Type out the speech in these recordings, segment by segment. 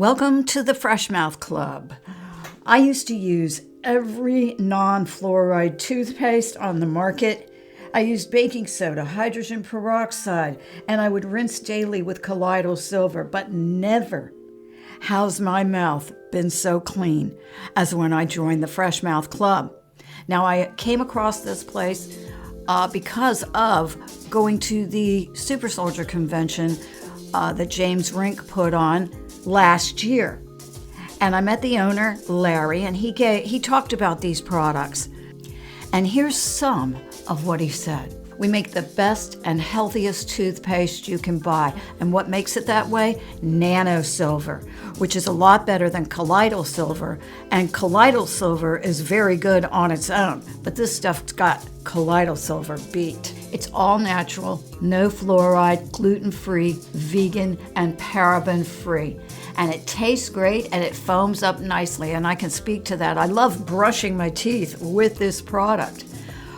Welcome to the FRESHMOUTH Club. I used to use every non-fluoride toothpaste on the market. I used baking soda, hydrogen peroxide, and I would rinse daily with colloidal silver, but never has my mouth been so clean as when I joined the FRESHMOUTH Club. Now, I came across this place because of going to the Super Soldier Convention that James RINK put on last year. And I met the owner, Larry, and he talked about these products. And here's some of what he said. We make the best and healthiest toothpaste you can buy. And what makes it that way? Nano silver, which is a lot better than colloidal silver. And colloidal silver is very good on its own, but this stuff's got colloidal silver beat. It's all natural, no fluoride, gluten-free, vegan, and paraben-free. And it tastes great and it foams up nicely, and I can speak to that. I love brushing my teeth with this product.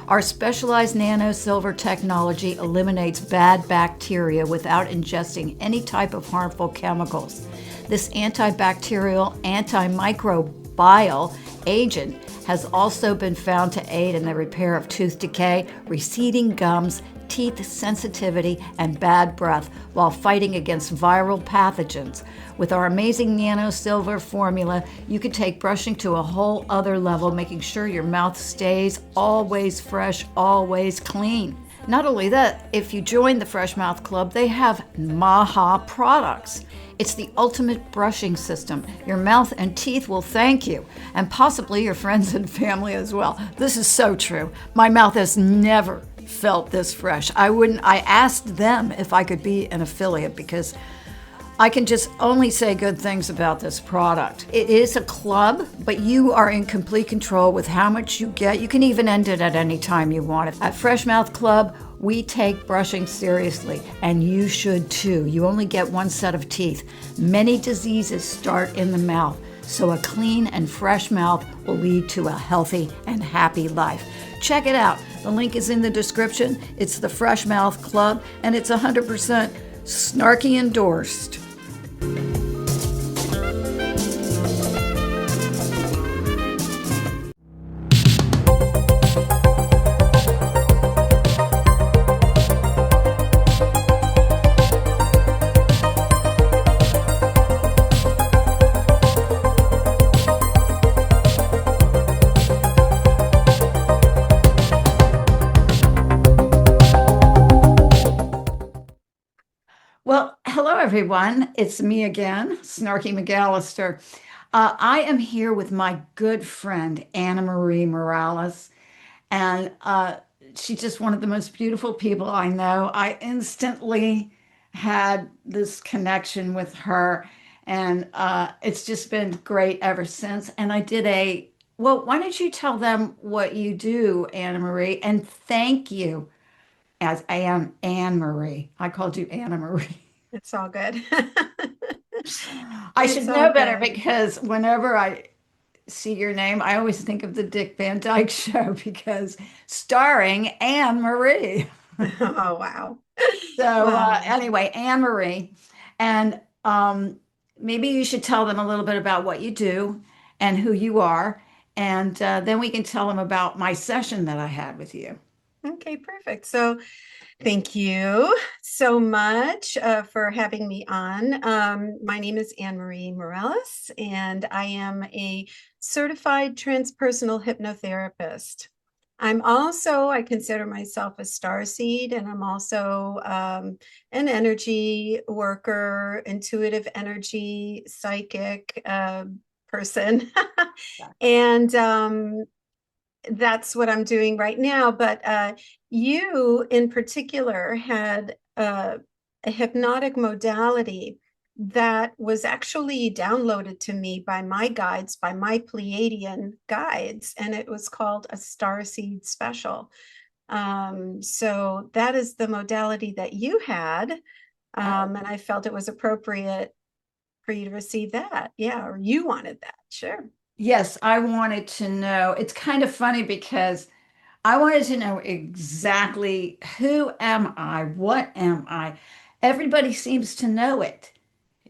Our specialized nano silver technology eliminates bad bacteria without ingesting any type of harmful chemicals. This antibacterial, antimicrobial agent has also been found to aid in the repair of tooth decay, receding gums, teeth sensitivity, and bad breath while fighting against viral pathogens. With our amazing nano silver formula, you can take brushing to a whole other level, making sure your mouth stays always fresh, always clean. Not only that, if you join the FRESHMOUTH Club, they have MAHA products. It's the ultimate brushing system. Your mouth and teeth will thank you, and possibly your friends and family as well. This is so true. My mouth has never felt this fresh. I asked them if I could be an affiliate because I can just only say good things about this product. It is a club, but you are in complete control with how much you get. You can even end it at any time you want it. At FRESHMOUTH Club, we take brushing seriously, and you should too. You only get one set of teeth. Many diseases start in the mouth, so a clean and fresh mouth will lead to a healthy and happy life. Check it out. The link is in the description. It's the FRESHMOUTH Club, and it's 100% snarky endorsed. Well, hello everyone. It's me again, Snarky McAllister. I am here with my good friend, Anna Marie Morales, and she's just one of the most beautiful people I know. I instantly had this connection with her, and it's just been great ever since. And I did well, why don't you tell them what you do, Anna Marie, and thank you as Anne Marie. I called you Anna Marie. It's all good. I It's should all know better good. because whenever I see your name, I always think of the Dick Van Dyke Show because starring Anne Marie. Oh, wow. So Wow. anyway, Anne Marie, and maybe you should tell them a little bit about what you do and who you are, and then we can tell them about my session that I had with you. Okay, perfect. So thank you so much for having me on. My name is Anne Marie Morales, and I am a certified transpersonal hypnotherapist. I consider myself a starseed, and I'm also an energy worker, intuitive energy, psychic person. And that's what I'm doing right now. But you in particular had a hypnotic modality that was actually downloaded to me by my guides, by my Pleiadian guides, and it was called a Starseed Special. So that is the modality that you had, and I felt it was appropriate for you to receive that. Yeah, or you wanted that. Sure. Yes, I wanted to know. It's kind of funny because I wanted to know exactly who am I? What am I? Everybody seems to know it.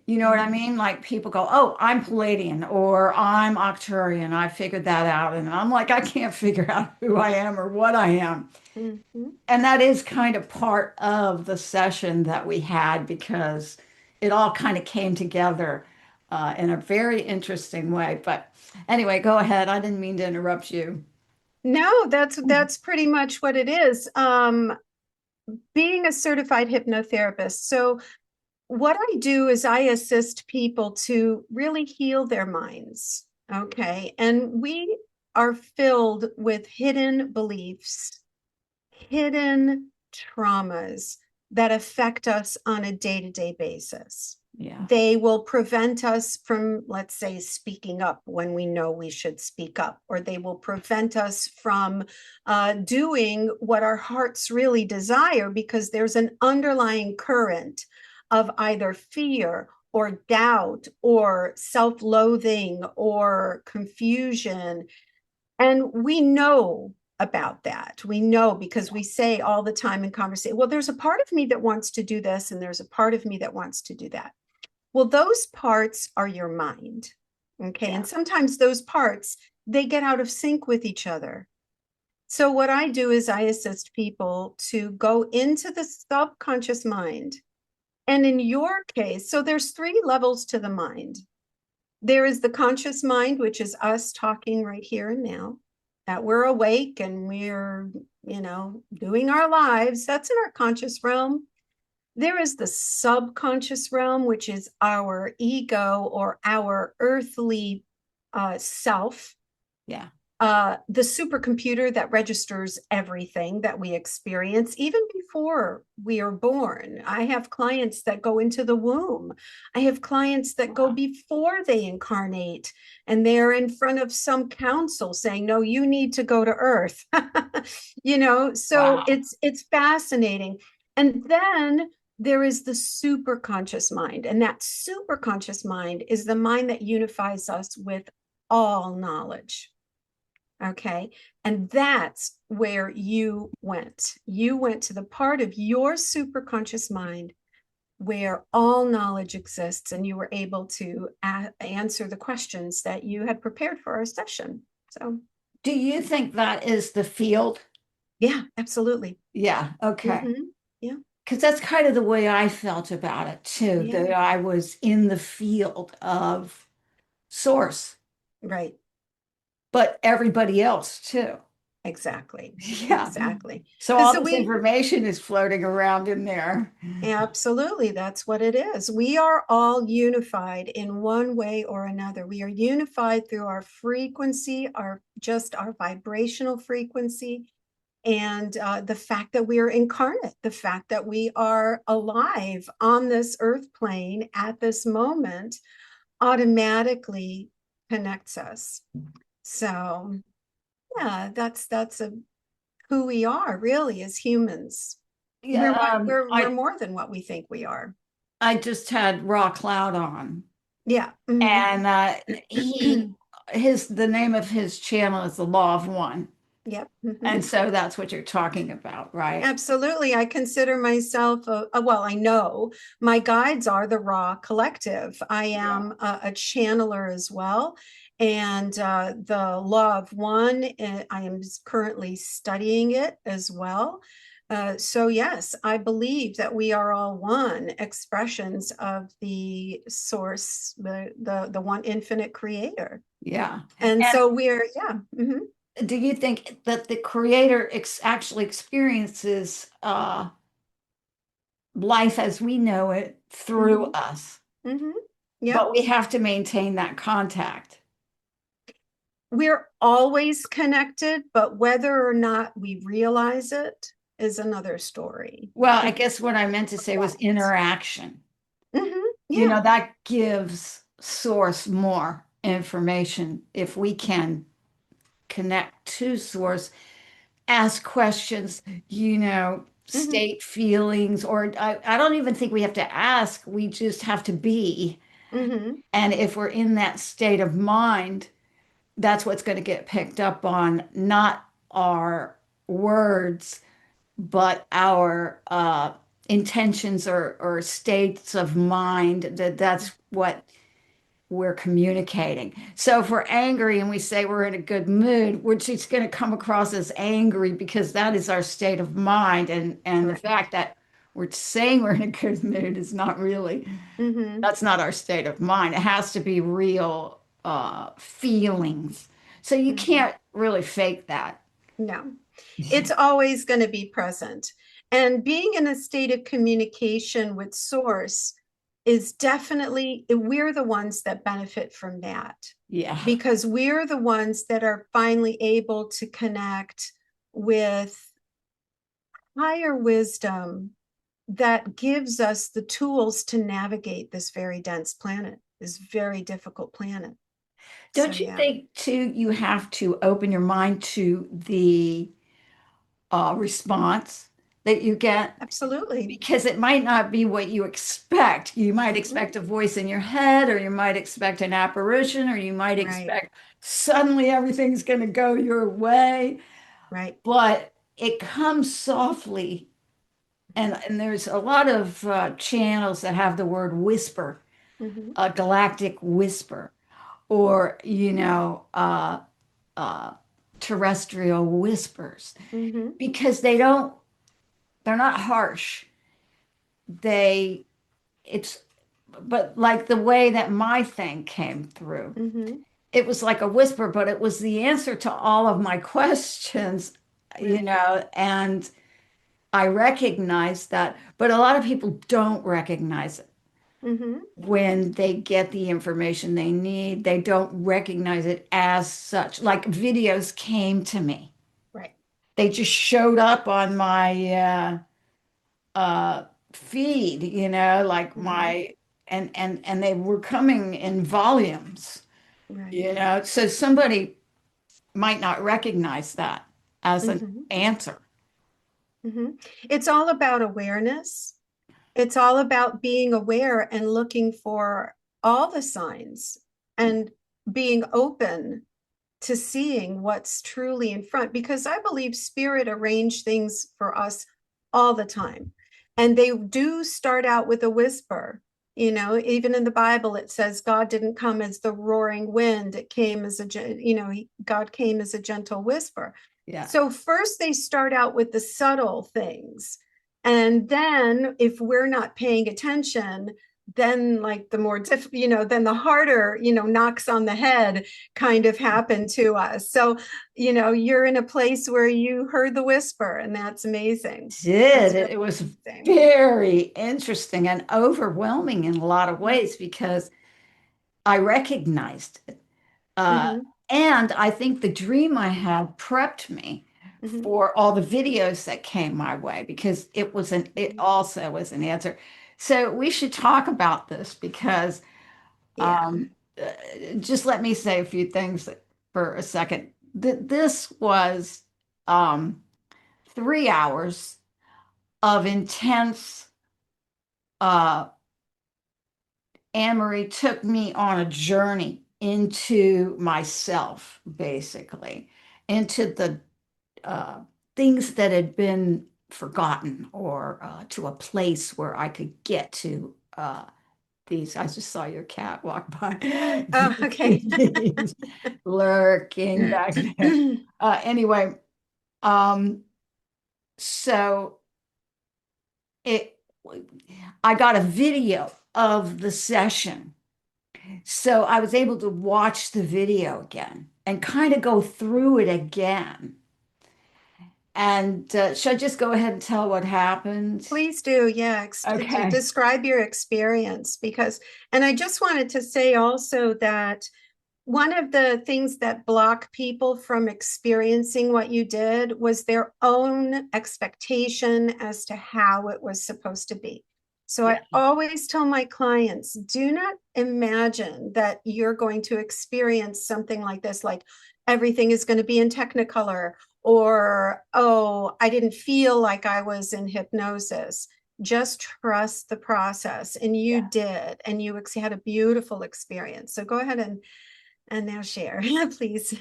You know what I mean? Like people go, oh, I'm Palladian or I'm Octurian. I figured that out. And I'm like, I can't figure out who I am or what I am. Mhm. And that is kind of part of the session that we had because it all kind of came together in a very interesting way. But anyway, go ahead. I didn't mean to interrupt you. No, that's pretty much what it is. Being a certified hypnotherapist. So what I do is I assist people to really heal their minds. Okay. And we are filled with hidden beliefs, hidden traumas that affect us on a day-to-day basis. Yeah. They will prevent us from, let's say, speaking up when we know we should speak up, or they will prevent us from doing what our hearts really desire because there's an underlying current of either fear or doubt or self-loathing or confusion. And we know about that. We know because we say all the time in conversation, well, there's a part of me that wants to do this, and there's a part of me that wants to do that. Well, those parts are your mind. Okay. Yeah. And sometimes those parts, they get out of sync with each other. So what I do is I assist people to go into the subconscious mind. And in your case, so there's three levels to the mind. There is the conscious mind, which is us talking right here and now, that we're awake and we're, doing our lives. That's in our conscious realm. There is the subconscious realm, which is our ego or our earthly self, Yeah. the supercomputer that registers everything that we experience, even before we are born. I have clients that go into the womb. I have clients that go Wow. before they incarnate, and they're in front of some council saying, no, you need to go to Earth. So Wow. it's fascinating. And then there is the superconscious mind, and that superconscious mind is the mind that unifies us with all knowledge. Okay. And that's where you went. You went to the part of your superconscious mind where all knowledge exists, and you were able to answer the questions that you had prepared for our session. So, Do you think that is the field? yeah, absolutely. Yeah. Okay. Yeah. Because that's kind of the way I felt about it too, Yeah. that I was in the field of source, Right. but everybody else too. Exactly. Yeah. Exactly. So And all so this we, information is floating around in there. absolutely, that's what it is. We are all unified in one way or another. We are unified through our frequency, our vibrational frequency, and the fact that we are incarnate, the fact that we are alive on this earth plane at this moment automatically connects us. So, yeah, that's who we are really as humans. We're Yeah. what we're I more than what we think we are. I just had Raw Cloud on, Yeah. and the name of his channel is the Law of One, Yep. and so that's what you're talking about, right? Absolutely. I consider myself well, I know my guides are the Raw Collective. I Yeah. am a channeler as well. And the Law of One, I am currently studying it as well. So yes, I believe that we are all one expressions of the source, the one infinite creator. Yeah. And And so we're, yeah. do you think that the creator actually experiences life as we know it through Hmm. us? Hmm. Yep. But we have to maintain that contact. We're always connected, but whether or not we realize it is another story. Well, I guess what I meant to say was interaction. Yeah. That gives source more information if we can connect to source, ask questions, Hmm. state feelings, or I don't even think we have to ask, we just have to be. Hmm. And if we're in that state of mind, that's what's going to get picked up on, not our words, but our intentions or states of mind, that's what we're communicating. So if we're angry and we say we're in a good mood, we're just going to come across as angry because that is our state of mind. And the Correct. fact that we're saying we're in a good mood is not really, Mm-hmm. that's not our state of mind. It has to be real feelings. So you Mm-hmm. can't really fake that. No, it's always going to be present. And being in a state of communication with source is definitely, we're the ones that benefit from that Yeah. because we're the ones that are finally able to connect with higher wisdom that gives us the tools to navigate this very dense planet, this very difficult planet. So, Don't you yeah, think too, you have to open your mind to the response that you get? absolutely. Because it might not be what you expect. You might Mm-mm. expect a voice in your head, or you might expect an apparition, or you might Right, expect suddenly everything's going to go your way. right. But it comes softly. And there's a lot of channels that have the word whisper, Mm-hmm. a galactic whisper, or, terrestrial whispers, Mm-hmm. because they're not harsh. They, it's, but like the way that my thing came through, Mm-hmm. it was like a whisper, but it was the answer to all of my questions, Right. and I recognized that, but a lot of people don't recognize it. Mm-hmm. When they get the information they need, they don't recognize it as such. Like videos came to me. Right. They just showed up on my feed, like Mm-hmm. and they were coming in volumes, Right. So somebody might not recognize that as an Mm-hmm. answer. Mm-hmm. It's all about awareness. It's all about being aware and looking for all the signs and being open to seeing what's truly in front because I believe spirit arranged things for us all the time. And they do start out with a whisper. Even in the Bible, it says God didn't come as the roaring wind. It came as God came as a gentle whisper. Yeah. So first they start out with the subtle things. And then if we're not paying attention, then like the more then the harder, knocks on the head kind of happen to us. So, you're in a place where you heard the whisper, and that's amazing. Did That's it, really it was amazing. very interesting and overwhelming in a lot of ways because I recognized it. Uh, Mm-hmm, and I think the dream I had prepped me mm-hmm, for all the videos that came my way because it mm-hmm. also was an answer. So we should talk about this because Yeah. um, uh, just let me say a few things for a second. This was 3 hours of intense. Anne-Marie took me on a journey into myself, basically, into the uh, things that had been forgotten or to a place where I could get to these. I just saw your cat walk by. Oh, okay. He's lurking back there. Anyway, um, so it, I got a video of the session. So I was able to watch the video again and kind of go through it again. And should I just go ahead and tell what happened? Please do. Yeah. Okay. Describe your experience and I just wanted to say also that one of the things that block people from experiencing what you did was their own expectation as to how it was supposed to be. So I Yeah. always tell my clients, do not imagine that you're going to experience something like this, like everything is going to be in Technicolor, or, oh, I didn't feel like I was in hypnosis. Just trust the process. And you Yeah. did, and you had a beautiful experience. So go ahead and now share, please.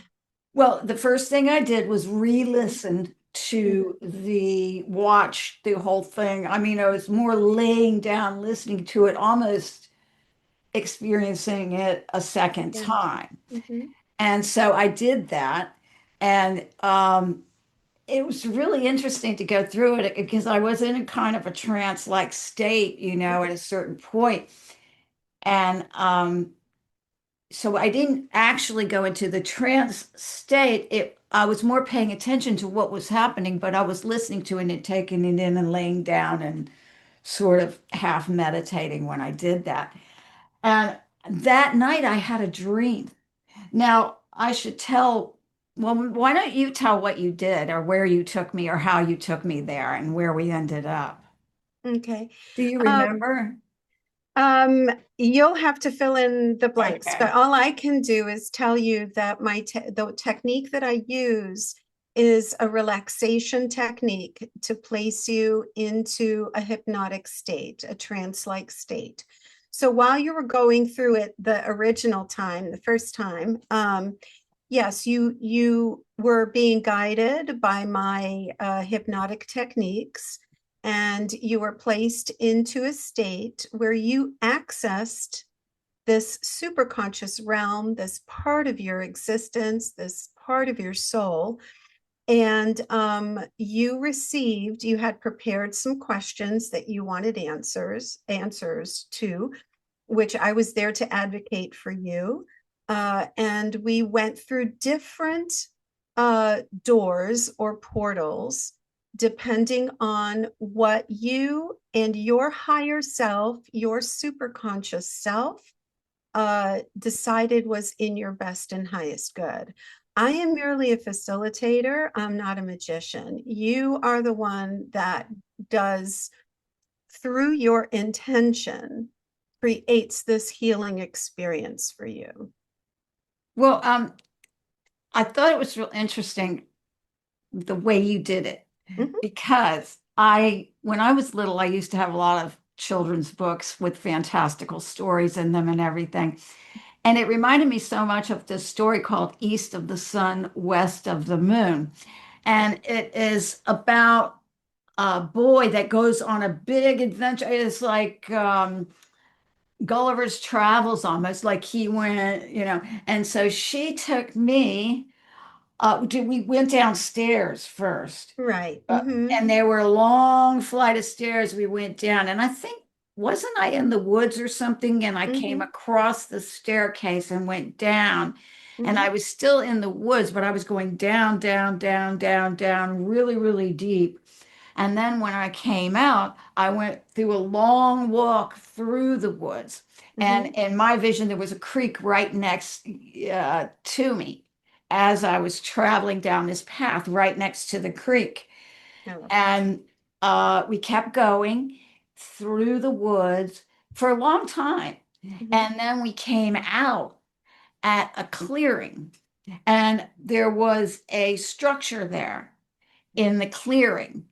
Well, the first thing I did was re-listen to the watch the whole thing. I mean, I was more laying down, listening to it, almost experiencing it a second Yeah. time. Hmm. And so I did that. And it was really interesting to go through it because I was in a kind of a trance-like state, at a certain point. And so I didn't actually go into the trance state. I was more paying attention to what was happening, but I was listening to it and taking it in and laying down and sort of half meditating when I did that. And that night I had a dream. Now I should tell, well, why don't you tell what you did or where you took me or how you took me there and where we ended up? Okay. Do you Uh, remember? Um, you'll have to fill in the blanks, but Okay. all I can do is tell you that the technique that I use is a relaxation technique to place you into a hypnotic state, a trance-like state. So while you were going through it the original time, the first time, yes, you were being guided by my hypnotic techniques, and you were placed into a state where you accessed this superconscious realm, this part of your existence, this part of your soul. And you had prepared some questions that you wanted answers to, which I was there to advocate for you. And we went through different doors or portals depending on what you and your higher self, your superconscious self, decided was in your best and highest good. I am merely a facilitator. I'm not a magician. You are the one that does, through your intention, creates this healing experience for you. Well, I thought it was real interesting the way you did it Mhm. because when I was little, I used to have a lot of children's books with fantastical stories in them and everything. And it reminded me so much of this story called East of the Sun, West of the Moon. And it is about a boy that goes on a big adventure. It's like Gulliver's Travels, almost like he went. And so she took me. We went downstairs first, Right. uh, and there were a long flight of stairs we went down. And I think, wasn't I in the woods or something? And I came Hmm. across the staircase and went down. And I Hmm. was still in the woods, but I was going down, down, down, down, down, really, really deep. And then when I came out, I went through a long walk through the woods. And Hmm. in my vision, there was a creek right next to me as I was traveling down this path right next to the creek. Oh. And we kept going through the woods for a long time. Hmm. And then we came out at a clearing, and there was a structure there in the clearing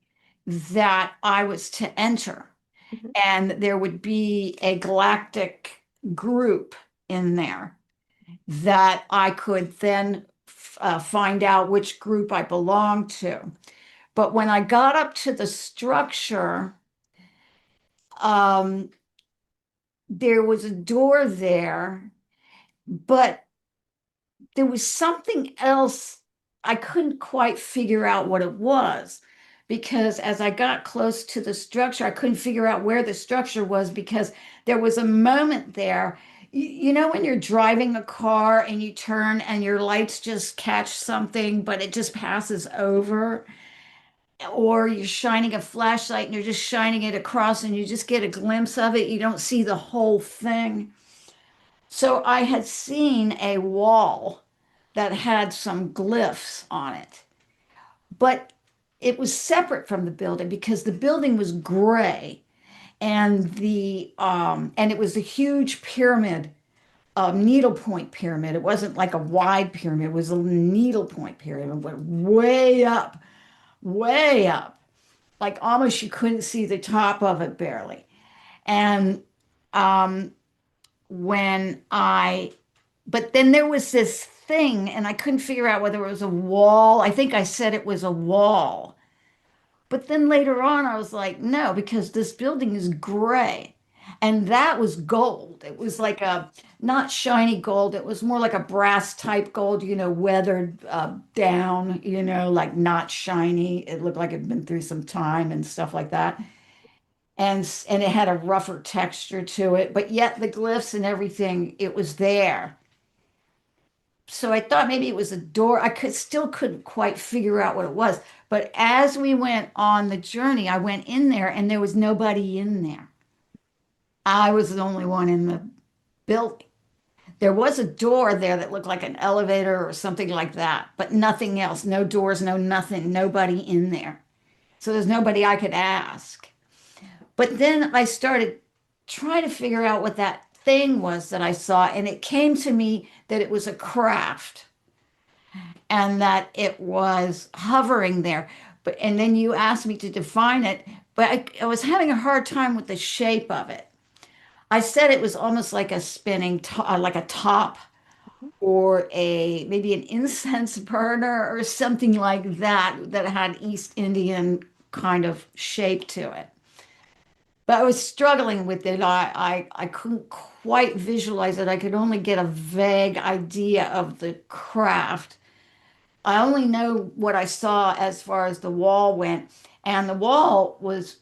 that I was to enter. Hmm. And there would be a galactic group in there that I could then find out which group I belonged to. But when I got up to the structure, um, there was a door there, but there was something else. I couldn't quite figure out what it was because as I got close to the structure, I couldn't figure out where the structure was because there was a moment there. When you're driving a car and you turn and your lights just catch something, but it just passes over, or you're shining a flashlight and you're just shining it across and you just get a glimpse of it, you don't see the whole thing. So I had seen a wall that had some glyphs on it, but it was separate from the building because the building was gray and it was a huge pyramid, a needlepoint pyramid. It wasn't like a wide pyramid, it was a needlepoint pyramid. It went way up, like almost you couldn't see the top of it barely. And um when I but then there was this thing, and I couldn't figure out whether it was a wall. I think I said it was a wall. But then later on, I was like, no, because this building is gray. And that was gold. It was like a not shiny gold. It was more like a brass type gold, weathered down, like not shiny. It looked like it had been through some time and stuff like that. And it had a rougher texture to it, but yet the glyphs and everything, it was there. So I thought maybe it was a door. I couldn't quite figure out what it was. But as we went on the journey, I went in there and there was nobody in there. I was the only one in the building. There was a door there that looked like an elevator or something like that, but nothing else. No doors, no nothing, nobody in there. So there's nobody I could ask. But then I started trying to figure out what that thing was that I saw, and it came to me that it was a craft and that it was hovering there. And then you asked me to define it, but I was having a hard time with the shape of it. I said it was almost like a spinning, like a top or maybe an incense burner or something like that that had East Indian kind of shape to it. But I was struggling with it. I couldn't quite visualize it. I could only get a vague idea of the craft. I only know what I saw as far as the wall went. And the wall was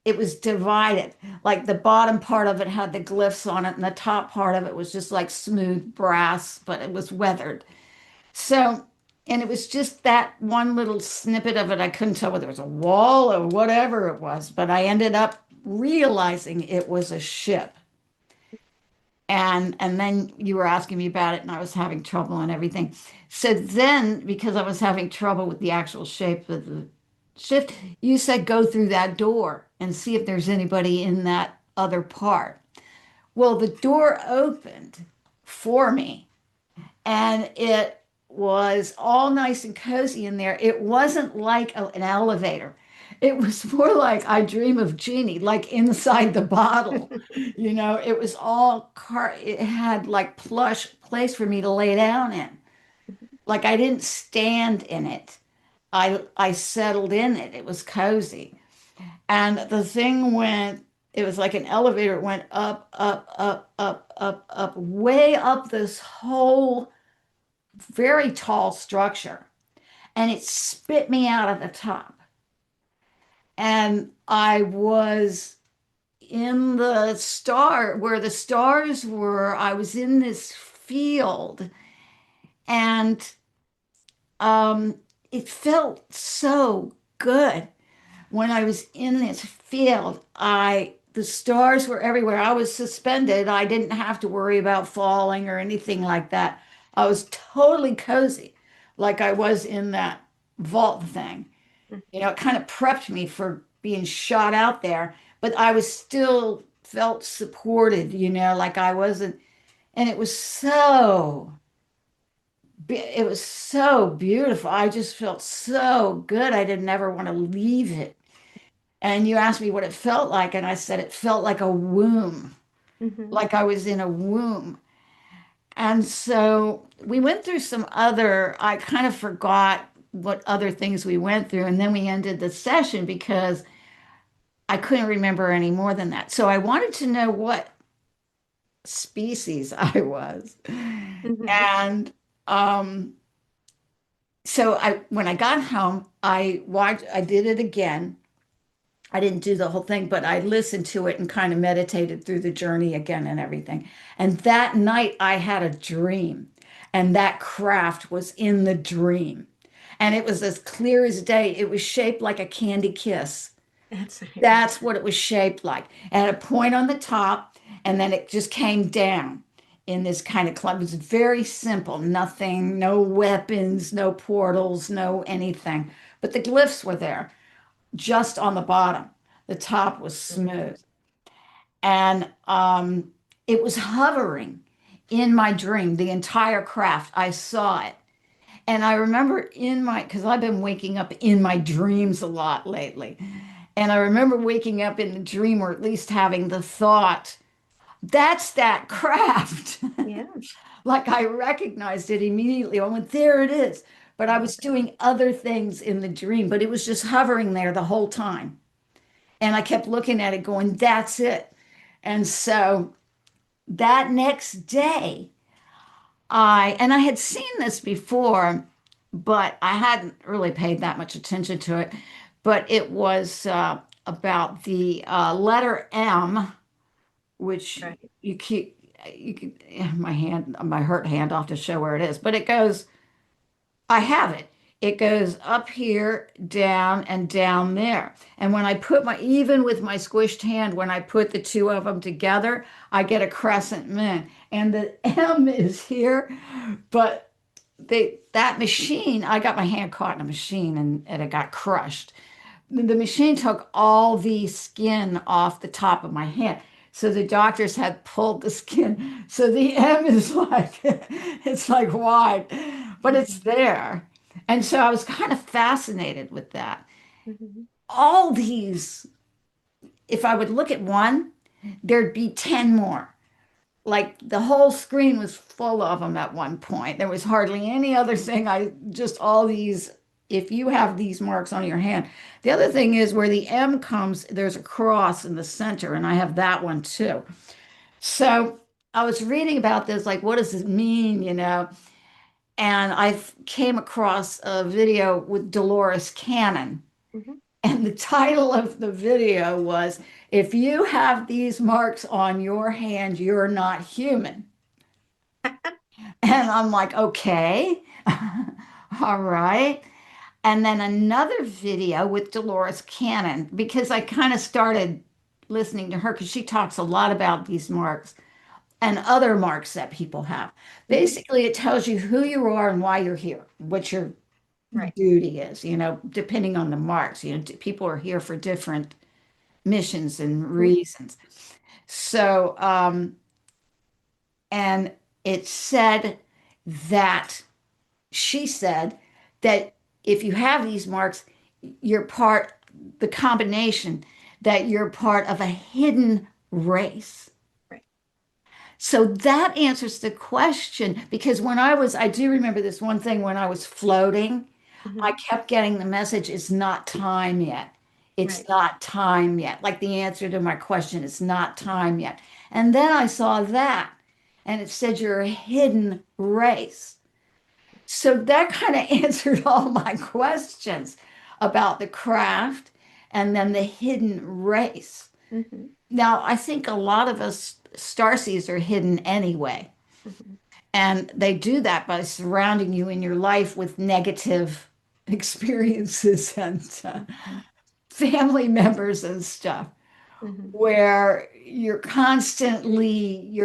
it was divided. Like the bottom part of it had the glyphs on it, and the top part of it was just like smooth brass, but it was weathered. So, and it was just that one little snippet of it. I couldn't tell whether it was a wall or whatever it was, but I ended up realizing it was a ship. And then you were asking me about it, and I was having trouble and everything. So then, because I was having trouble with the actual shape of the ship, you said go through that door and see if there's anybody in that other part. Well, the door opened for me, and it was all nice and cozy in there. It wasn't like an elevator. It was more like I Dream of Jeannie, like inside the bottle. It was it had like plush place for me to lay down in. Like I didn't stand in it. I settled in it. It was cozy. And the thing it was like an elevator. It went up, up, up, up, up, up, way up this whole very tall structure. And it spit me out at the top. And I was in the where the stars were. I was in this field, and it felt so good when I was in this field. The stars were everywhere. I was suspended. I didn't have to worry about falling or anything like that. I was totally cozy, like I was in that vault thing. It kind of prepped me for being shot out there, but I was still felt supported, like I wasn't, and it was so beautiful. I just felt so good. I didn't ever want to leave it. And you asked me what it felt like, and I said it felt like a womb, like I was in a womb. And so we went through I kind of forgot what other things we went through. And then we ended the session because I couldn't remember any more than that. So I wanted to know what species I was. And so when I got home, I did it again. I didn't do the whole thing, but I listened to it and kind of meditated through the journey again and everything. And that night I had a dream, and that craft was in the dream. And it was as clear as day. It was shaped like a candy kiss. That's what it was shaped like. It had a point on the top, and then it just came down in this kind of clump. It was very simple, nothing, no weapons, no portals, no anything. But the glyphs were there, just on the bottom. The top was smooth. And it was hovering in my dream, the entire craft. I saw it. And I remember because I've been waking up in my dreams a lot lately. And I remember waking up in the dream, or at least having the thought, that's that craft. Yeah. Like I recognized it immediately. I went, there it is. But I was doing other things in the dream, but it was just hovering there the whole time. And I kept looking at it going, that's it. And so that next day, and I had seen this before, but I hadn't really paid that much attention to it. But it was about the letter M, which Right. you could, my hurt hand, I'll have to show where it is, but it goes, I have it. It goes up here, down, and down there. And when I put even with my squished hand, when I put the two of them together, I get a crescent moon. And the M is here, but that machine, I got my hand caught in a machine and it got crushed. The machine took all the skin off the top of my hand. So the doctors had pulled the skin. So the M is like, it's like wide, but it's there. And so I was kind of fascinated with that. Mhm. All these, if I would look at one, there'd be 10 more. Like the whole screen was full of them at one point. There was hardly any other thing. Just all these, if you have these marks on your hand. The other thing is where the M comes, there's a cross in the center, and I have that one too. So I was reading about this, like, what does it mean, And I came across a video with Dolores Cannon. Mhm. And the title of the video was, If You Have These Marks on Your Hand, You're Not Human. And I'm like, okay, all right. And then another video with Dolores Cannon, because I kind of started listening to her because she talks a lot about these marks and other marks that people have. Mhm. Basically, it tells you who you are and why you're here, what your Right. duty is, depending on the marks. People are here for different missions and Mhm. reasons. So, and it said that she said that if you have these marks, you're part, the combination that you're part of a hidden race. Right. So that answers the question because I do remember this one thing when I was floating, I Mhm. kept getting the message, it's not time yet. It's Right. not time yet. Like the answer to my question, it's not time yet. And then I saw that and it said you're a hidden race. So that kind of answered all my questions about the craft and then the hidden race. Mhm. Now, I think a lot of us starseeds are hidden anyway. Mhm. And they do that by surrounding you in your life with negative experiences and Mhm. family members and stuff, Mhm. where your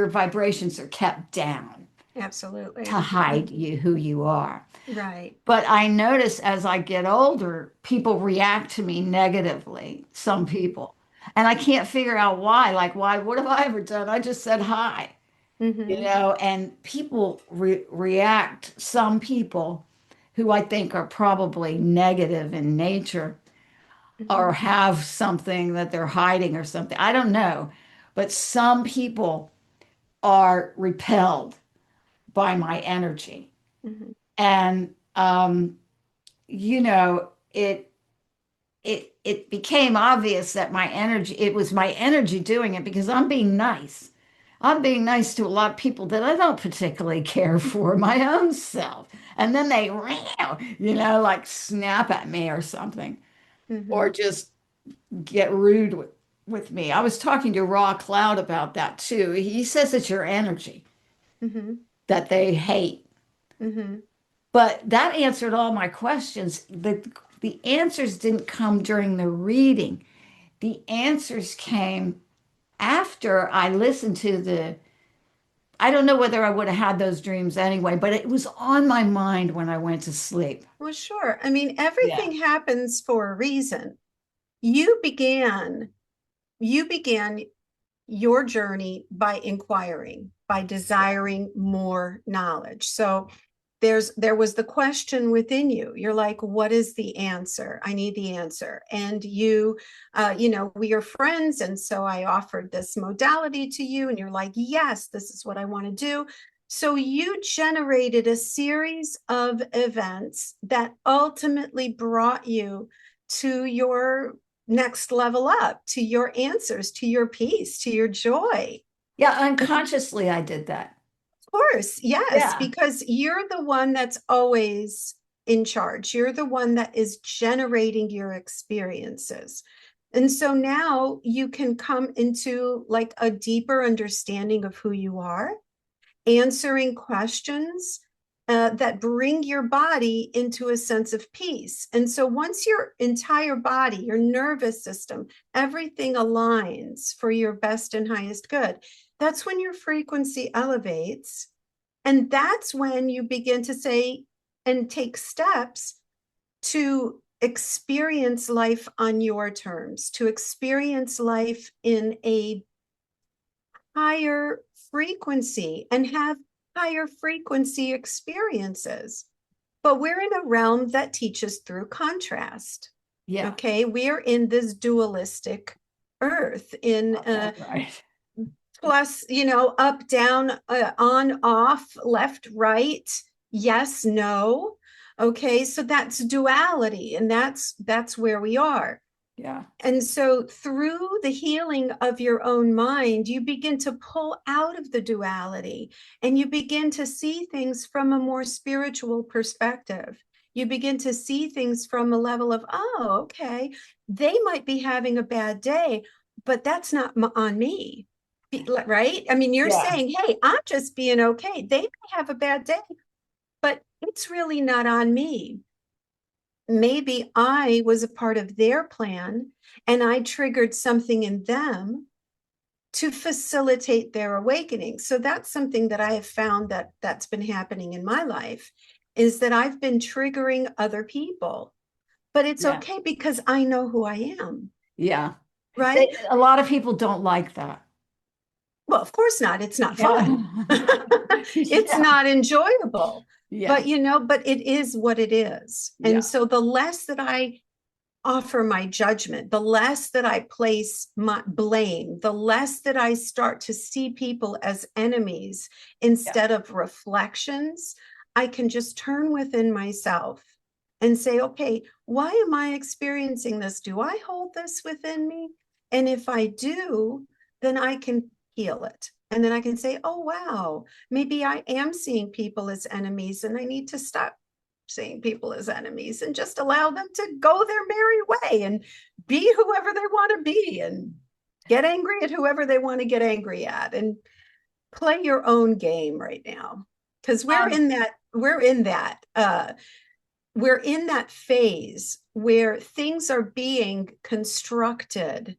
vibrations are kept down to Absolutely. hide Mhm. you who you are. Right. But I notice as I get older, people react to me negatively, some Mhm. people. And I can't figure out why. Like, why? What have I ever done? I just said hi, Mhm. and people react, some people who I think are probably negative in nature or Mhm. have something that they're hiding or something. I don't know. But some people are repelled by my energy. Mhm. And, it it became obvious that it was my energy doing it because I'm being nice. I'm being nice to a lot of people that I don't particularly care for, my own self. And then they, like snap at me or something, or Mhm. just get rude with me. I was talking to Raw Cloud about that too. He says it's your energy Mhm. that they hate. Mhm. But that answered all my questions. The answers didn't come during the reading. The answers came after I listened to I don't know whether I would have had those dreams anyway, but it was on my mind when I went to sleep. Well, sure. I mean, Yeah. everything happens for a reason. You began, you began your journey by inquiring, by desiring more knowledge. So there was the question within you. You're like, what is the answer? I need the answer. And we are friends, and so I offered this modality to you, and you're like, yes, this is what I want to do. So you generated a series of events that ultimately brought you to your next level up, to your answers, to your peace, to your joy. Yeah, unconsciously I did that. Of course, yes, Yeah. because you're the one that's always in charge. You're the one that is generating your experiences. And so now you can come into like a deeper understanding of who you are, answering questions that bring your body into a sense of peace. And so once your entire body, your nervous system, everything aligns for your best and highest good, that's when your frequency elevates. And that's when you begin to say and take steps to experience life on your terms, to experience life in a higher frequency and have higher frequency experiences. But we're in a realm that teaches through contrast. Yeah. Okay. We're in this dualistic earth in Right. plus, up, down, on, off, left, right, yes, no. Okay. So that's duality. And that's where we are. Yeah. And so through the healing of your own mind, you begin to pull out of the duality and you begin to see things from a more spiritual perspective. You begin to see things from a level of, oh, okay, they might be having a bad day, but that's not on me. Right? I mean, you're Yeah. saying, hey, I'm just being okay. They may have a bad day, but it's really not on me. Maybe I was a part of their plan and I triggered something in them to facilitate their awakening. So that's something that I have found that's been happening in my life, is that I've been triggering other people, but it's Yeah. okay because I know who I am, Yeah. right? A lot of people don't like that. Well, of course not. It's not fun. Yeah. It's Yeah. not enjoyable, Yeah. but it is what it is. And Yeah. so the less that I offer my judgment, the less that I place my blame, the less that I start to see people as enemies Yeah. instead of reflections, I can just turn within myself and say, okay, why am I experiencing this? Do I hold this within me? And if I do, then I can heal it. And then I can say, oh, wow, maybe I am seeing people as enemies and I need to stop seeing people as enemies and just allow them to go their merry way and be whoever they want to be and get angry at whoever they want to get angry at and play your own game right now, because Um, we're in that phase where things are being constructed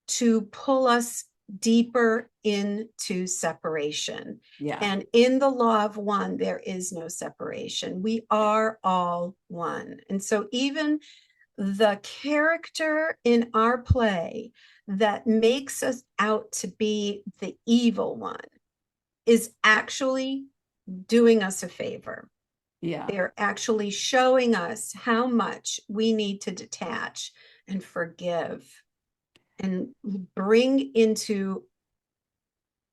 to pull us deeper into separation. yeah. And in the law of one, there is no separation. We are all one. And so even the character in our play that makes us out to be the evil one is actually doing us a favor. Yeah. They're actually showing us how much we need to detach and forgive and bring into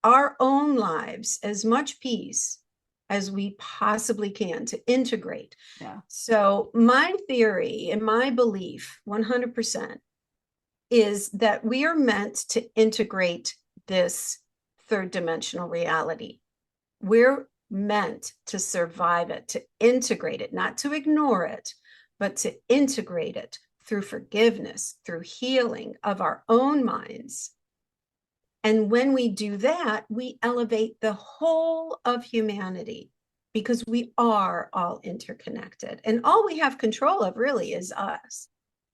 our own lives as much peace as we possibly can to integrate. Yeah. So my theory and my belief 100% is that we are meant to integrate this third dimensional reality. We're meant to survive it, to integrate it, not to ignore it, but to integrate it through forgiveness, through healing of our own minds. And when we do that, we elevate the whole of humanity because we are all interconnected. And all we have control of really is us,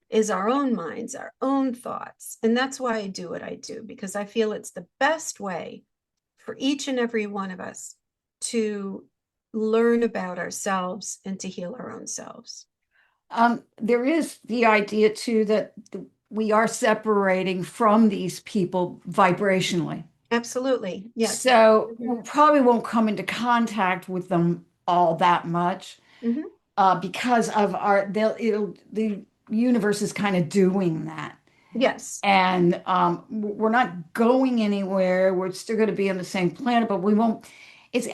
is our own minds, our own thoughts. And that's why I do what I do, because I feel it's the best way for each and every one of us to learn about ourselves and to heal our own selves. There is the idea too that we are separating from these people vibrationally. Absolutely. Yes. So Mm-hmm. we probably won't come into contact with them all that much Mm-hmm. because of the universe is kind of doing that. Yes. And we're not going anywhere. We're still going to be on the same planet, but we won't.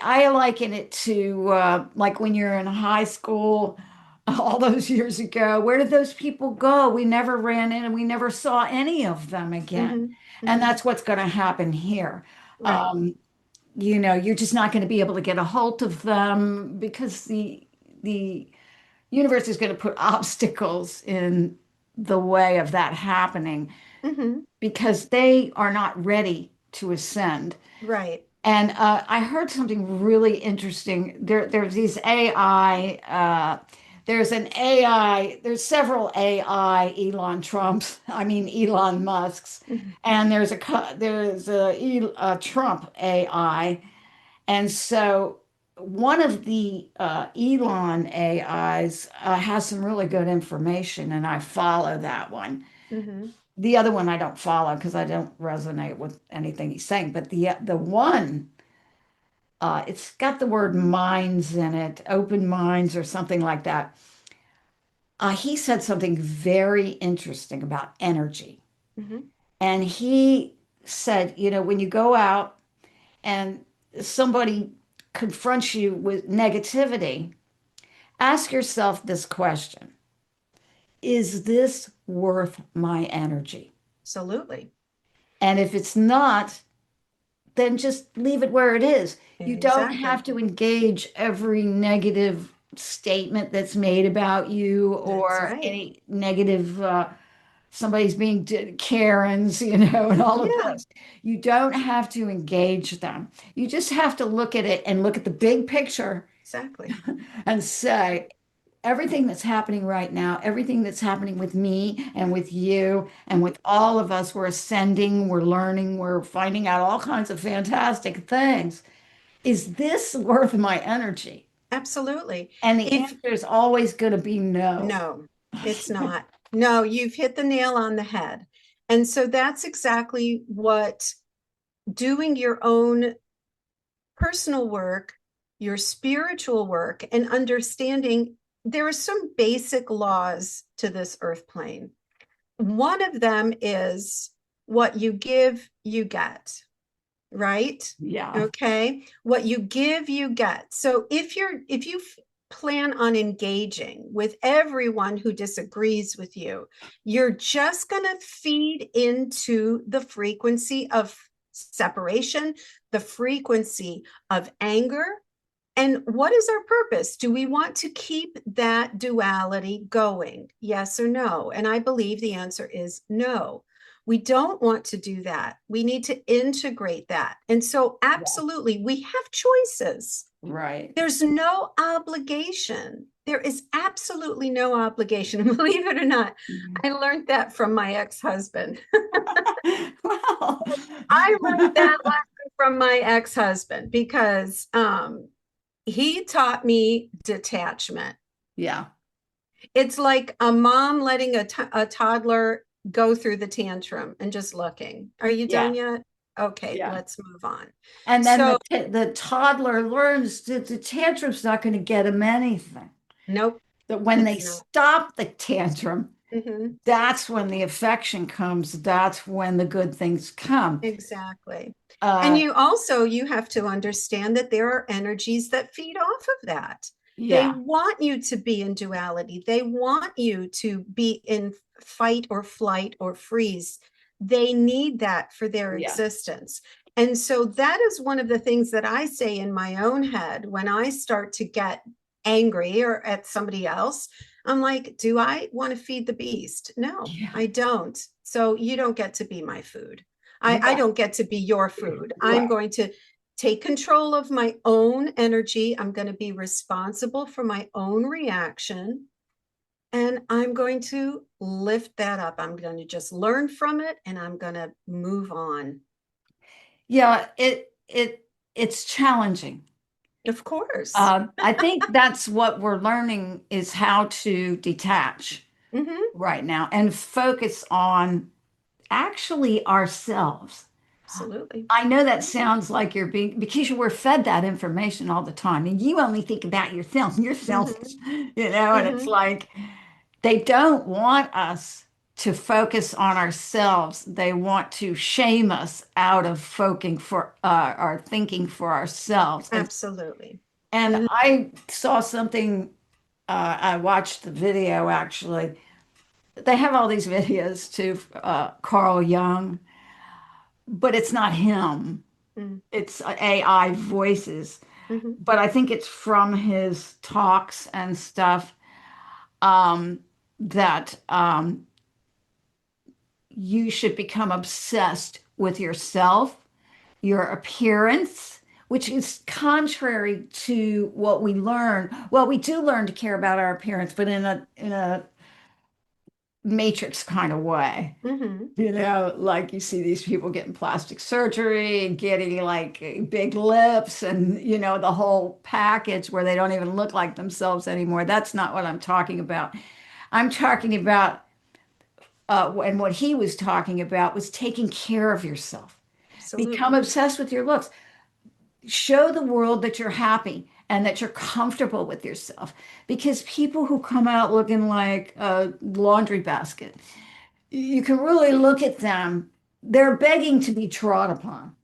I liken it to like when you're in high school all those years ago. Where did those people go? We never ran in and we never saw any of them again. Hmm. And Hmm. that's what's going to happen here. Right. Um, you're just not going to be able to get a hold of them because the universe is going to put obstacles in the way of that happening Hmm. because they are not ready to ascend. Right. And I heard something really interesting. There's these AI. There's an AI. There's several AI Elon Trumps. I mean Elon Musk's, Mhm. and there's a Trump AI. And so one of the Elon AIs has some really good information, and I follow that one. Hmm. The other one I don't follow because I don't resonate with anything he's saying. But the one, it's got the word minds in it, open minds or something like that. He said something very interesting about energy. Hmm. And he said, when you go out and somebody confronts you with negativity, ask yourself this question: is this worth my energy? Absolutely. And if it's not, then just leave it where it is. You don't Exactly. have to engage every negative statement that's made about you That's or right. any negative, somebody's being Karens, and all of Yeah, this. You don't have to engage them. You just have to look at it and look at the big picture exactly. and say, everything that's happening right now, everything that's happening with me and with you and with all of us, we're ascending, we're learning, we're finding out all kinds of fantastic things. Is this worth my energy? Absolutely. And the If answer is always going to be no. no, it's not. No, you've hit the nail on the head. And so that's exactly what doing your own personal work, your spiritual work, and understanding there are some basic laws to this earth plane. One of them is what you give, you get, right? Yeah. Okay. What you give, you get. So if you plan on engaging with everyone who disagrees with you, you're just going to feed into the frequency of separation, the frequency of anger. And what is our purpose? Do we want to keep that duality going? Yes or no? And I believe the answer is no. We don't want to do that. We need to integrate that. And so, Yeah. absolutely, we have choices. Right. There's no obligation. There is absolutely no obligation. Believe it or not, Mhm. I learned that from my ex husband. Well, I learned that lesson from my ex husband because he taught me detachment. yeah. It's like a mom letting a toddler go through the tantrum and just looking. Are you Yeah. done yet? Okay, Yeah. let's move on. And then So, the toddler learns that the tantrum's not going to get him anything. nope, That when they it's not. stop the tantrum, Mhm. that's when the affection comes. That's when the good things come. Exactly. And Uh, you have to understand that there are energies that feed off of that. They yeah, want you to be in duality. They want you to be in fight or flight or freeze. They need that for their yeah, existence. And so that is one of the things that I say in my own head when I start to get angry or at somebody else. I'm like, do I want to feed the beast? No, yeah, I don't. So you don't get to be my food. I yeah. don't get to be your food. I'm Right. going to take control of my own energy. I'm going to be responsible for my own reaction. And I'm going to lift that up. I'm going to just learn from it and I'm going to move on. Yeah, it's challenging. Of course. I think that's what we're learning is how to detach Hmm. right now and focus on actually ourselves. Absolutely. I know that sounds like you're being because you were fed that information all the time and you only think about yourself and you're Hmm. selfish, and it's Hmm. like they don't want us to focus on ourselves. They want to shame us out of focusing for our thinking for ourselves. Absolutely. And Mhm. I saw something, I watched the video actually. They have all these videos to Carl Jung, but it's not him. Mm. It's AI voices. Mhm. But I think it's from his talks and stuff um, that you should become obsessed with yourself, your appearance, which is contrary to what we learn. Well, we do learn to care about our appearance, but in a matrix kind of way. Mhm. You know, like you see these people getting plastic surgery and getting like big lips and, you know, the whole package where they don't even look like themselves anymore. That's not what I'm talking about. I'm talking about, and what he was talking about was taking care of yourself. Become Absolutely. obsessed with your looks. Show the world that you're happy and that you're comfortable with yourself. Because people who come out looking like a laundry basket, you can really look at them. They're begging to be trod upon,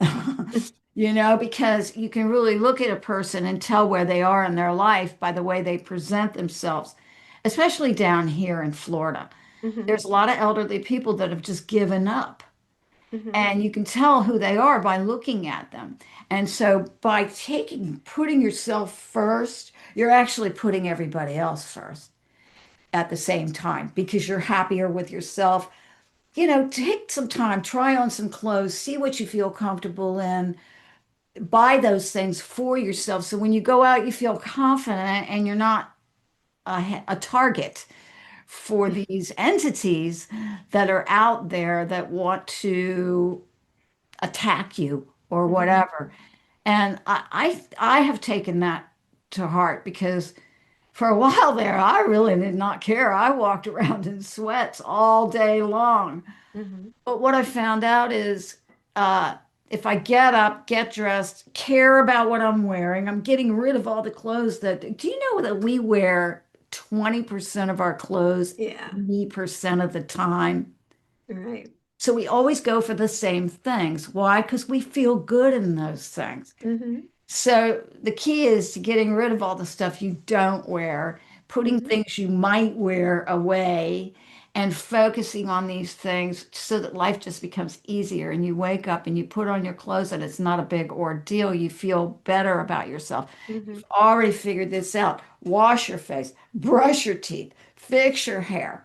you know, because you can really look at a person and tell where they are in their life by the way they present themselves, especially down here in Florida. Mhm. There's a lot of elderly people that have just given up. Mhm. And you can tell who they are by looking at them. And so by putting yourself first, you're actually putting everybody else first at the same time because you're happier with yourself. You know, take some time, try on some clothes, see what you feel comfortable in, buy those things for yourself. So when you go out, you feel confident and you're not a target for these entities that are out there that want to attack you or Mhm. whatever. And I have taken that to heart because for a while there, I really did not care. I walked around in sweats all day long. Mhm. But what I found out is uh, if I get up, get dressed, care about what I'm wearing, I'm getting rid of all the clothes that, do you know that we wear 20% of our clothes Yeah. 80% of the time? Right. So we always go for the same things. Why? Because we feel good in those things. Mhm. So the key is to getting rid of all the stuff you don't wear, putting Mhm. things you might wear away, and focusing on these things so that life just becomes easier. And you wake up and you put on your clothes and it's not a big ordeal. You feel better about yourself. Mhm. You've already figured this out. Wash your face, brush your teeth, fix your hair.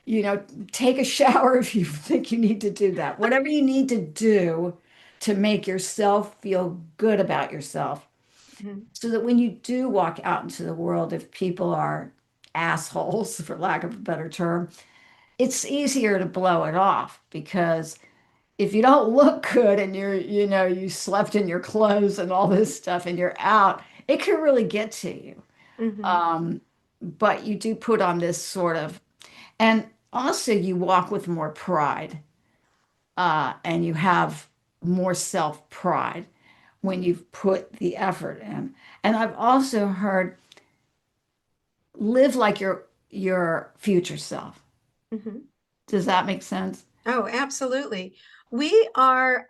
You know, take a shower if you think you need to do that. Whatever you need to do to make yourself feel good about yourself Mhm. so that when you do walk out into the world, if people are assholes, for lack of a better term, it's easier to blow it off because if you don't look good and you're, you know, you slept in your clothes and all this stuff and you're out, it can really get to you. Mhm. Um, but you do put on this sort of, and also you walk with more pride and you have more self pride when you've put the effort in. And I've also heard live like your future self. Mhm. Does that make sense? Oh, absolutely. We are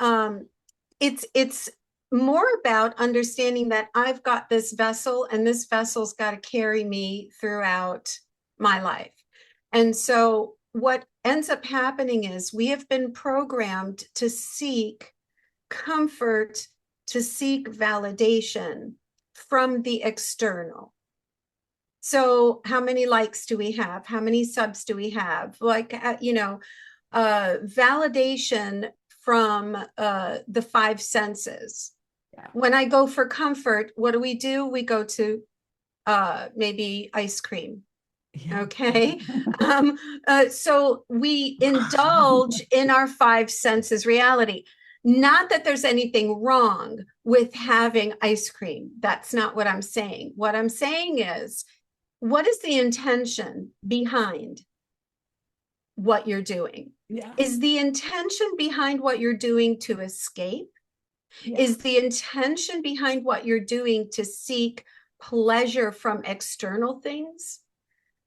it's more about understanding that I've got this vessel and this vessel's got to carry me throughout my life. And so what ends up happening is we have been programmed to seek comfort, to seek validation from the external. So how many likes do we have? How many subs do we have? Like, validation from the five senses. Yeah. When I go for comfort, what do? We go to maybe ice cream. Yeah. Okay. Um, so we indulge in our five senses reality. Not that there's anything wrong with having ice cream. That's not what I'm saying. What I'm saying is, what is the intention behind what you're doing? Yeah. Is the intention behind what you're doing to escape? Yeah. Is the intention behind what you're doing to seek pleasure from external things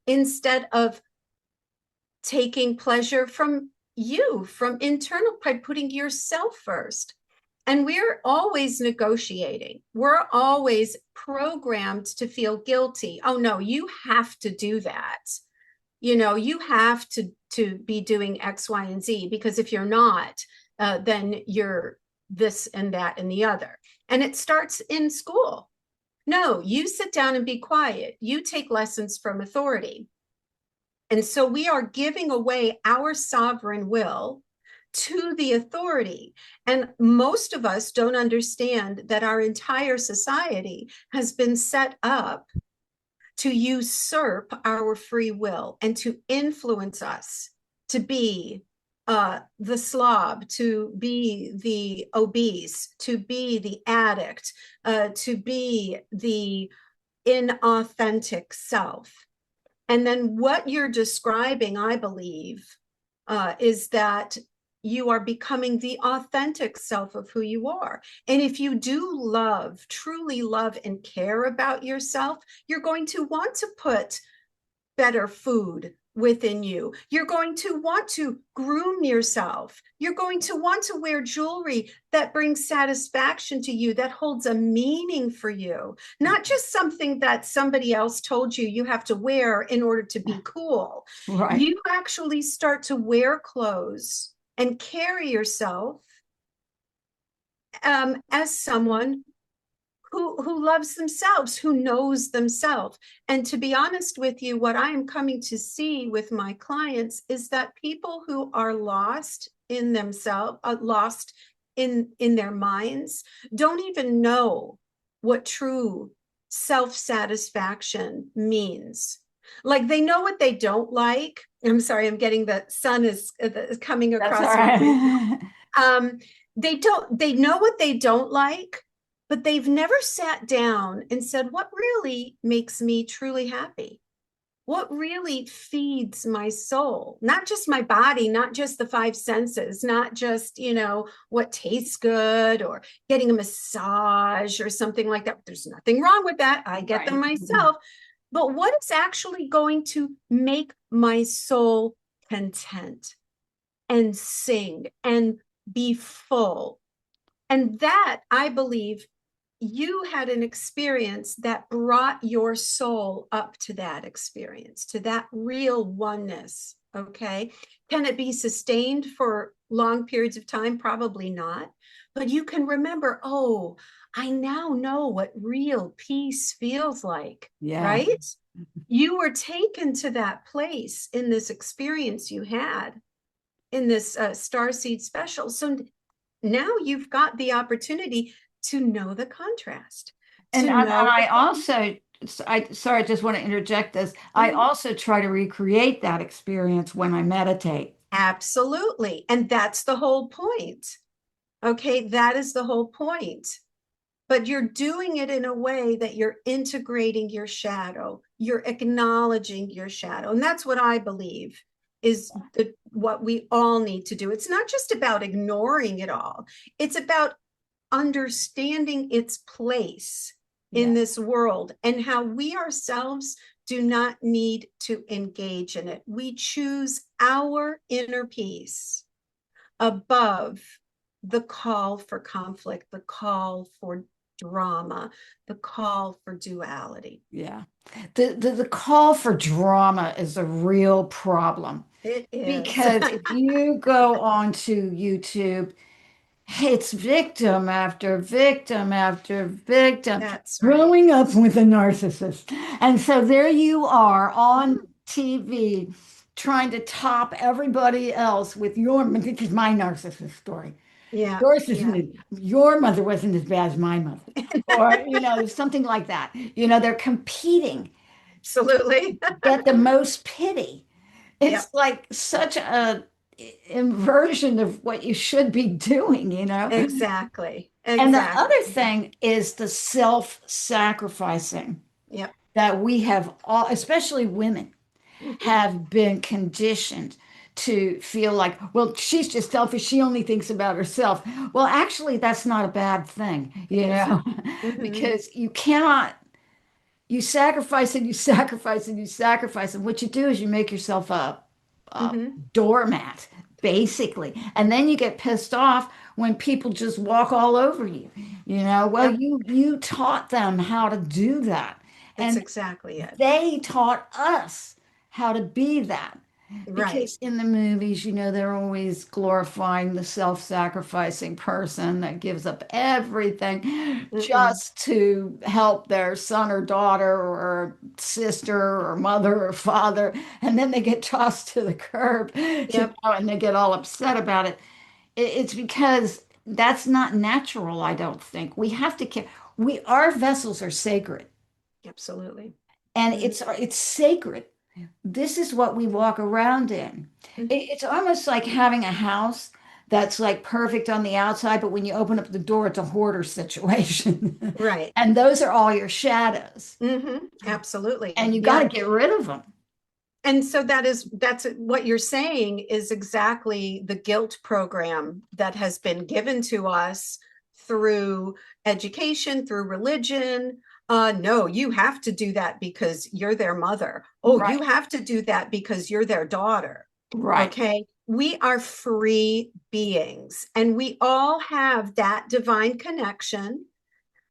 instead of taking pleasure from you, from internal, by putting yourself first. And we're always negotiating. We're always programmed to feel guilty. Oh no, you have to do that. You have to be doing X, Y, and Z, because if you're not, then you're this and that and the other. And it starts in school. No, you sit down and be quiet. You take lessons from authority. And so we are giving away our sovereign will to the authority. And most of us don't understand that our entire society has been set up to usurp our free will and to influence us to be the slob, to be the obese, to be the addict, to be the inauthentic self. And then what you're describing, I believe, is that you are becoming the authentic self of who you are. And if you do love, truly love and care about yourself, you're going to want to put better food within you. You're going to want to groom yourself. You're going to want to wear jewelry that brings satisfaction to you, that holds a meaning for you, not just something that somebody else told you you have to wear in order to be cool. Right. You actually start to wear clothes and carry yourself as someone who loves themselves, who knows themselves. And to be honest with you, what I am coming to see with my clients is that people who are lost in themselves, lost in their minds, don't even know what true self-satisfaction means. Like, they know what they don't like. I'm sorry, I'm getting the sun is coming across. That's all right. They know what they don't like, but they've never sat down and said, what really makes me truly happy? What really feeds my soul? Not just my body, not just the five senses, not just, what tastes good or getting a massage or something like that. There's nothing wrong with that. I get them myself. But what is actually going to make my soul content and sing and be full? And that, I believe, you had an experience that brought your soul up to that experience, to that real oneness. Okay. Can it be sustained for long periods of time? Probably not. But you can remember, oh, I now know what real peace feels like. Yeah. Right? You were taken to that place in this experience you had in this Starseed special. So now you've got the opportunity to know the contrast. And I also, sorry, I just want to interject this. I also try to recreate that experience when I meditate. Absolutely. And that's the whole point. Okay, that is the whole point. But you're doing it in a way that you're integrating your shadow. You're acknowledging your shadow. And that's what I believe is what we all need to do. It's not just about ignoring it all. It's about understanding its place in this world and how we ourselves do not need to engage in it. We choose our inner peace above the call for conflict, the call for drama, the call for duality. Yeah. The call for drama is a real problem. It is. Because if you go onto YouTube, it's victim after victim after victim. That's right. Growing up with a narcissist. And so there you are on TV trying to top everybody else with this is my narcissist story. Yeah. Yours isn't, your mother wasn't as bad as my mother. Or, something like that. They're competing. Absolutely. Get the most pity. It's like such a inversion of what you should be doing, Exactly. And the other thing is the self-sacrificing that we have all, especially women, have been conditioned to feel like, well, she's just selfish. She only thinks about herself. Well, actually, that's not a bad thing, because you sacrifice and you sacrifice and you sacrifice. And what you do is you make yourself a Hmm. doormat, basically. And then you get pissed off when people just walk all over you. Well, Yep, you taught them how to do that. that's And exactly it. they taught us how to be that. Right. Because in the movies, they're always glorifying the self-sacrificing person that gives up everything Mm-mm. just to help their son or daughter or sister or mother or father. And then they get tossed to the curb, Yep. and they get all upset about it. It's because that's not natural, I don't think. We have to care. Our vessels are sacred, Absolutely. and Hmm. it's sacred. This is what we walk around in. Hmm. It's almost like having a house that's like perfect on the outside, but when you open up the door, it's a hoarder situation. Right. And those are all your shadows. Hmm. Absolutely. And you got to Yeah. get rid of them. And so that's what you're saying is exactly the guilt program that has been given to us through education, through religion. No, you have to do that because you're their mother. Oh, you Right, have to do that because you're their daughter. right. Okay. We are free beings and we all have that divine connection.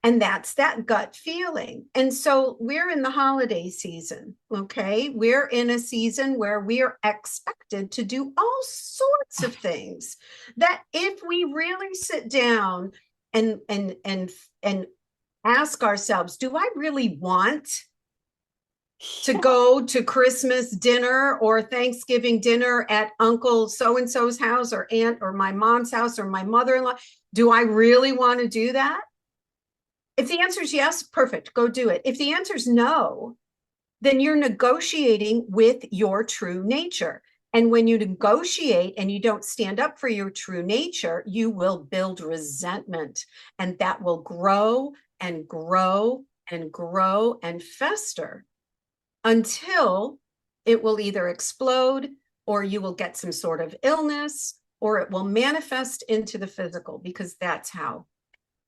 And that's that gut feeling. And so we're in the holiday season, okay? We're in a season where we are expected to do all sorts of things that if we really sit down and ask ourselves, do I really want to Yeah, go to Christmas dinner or Thanksgiving dinner at Uncle so and so's house or aunt or my mom's house or my mother-in-law? Do I really want to do that? If the answer is yes, perfect, go do it. If the answer is no, then you're negotiating with your true nature. And when you negotiate and you don't stand up for your true nature, you will build resentment and that will grow and grow and grow and fester until it will either explode or you will get some sort of illness or it will manifest into the physical because that's how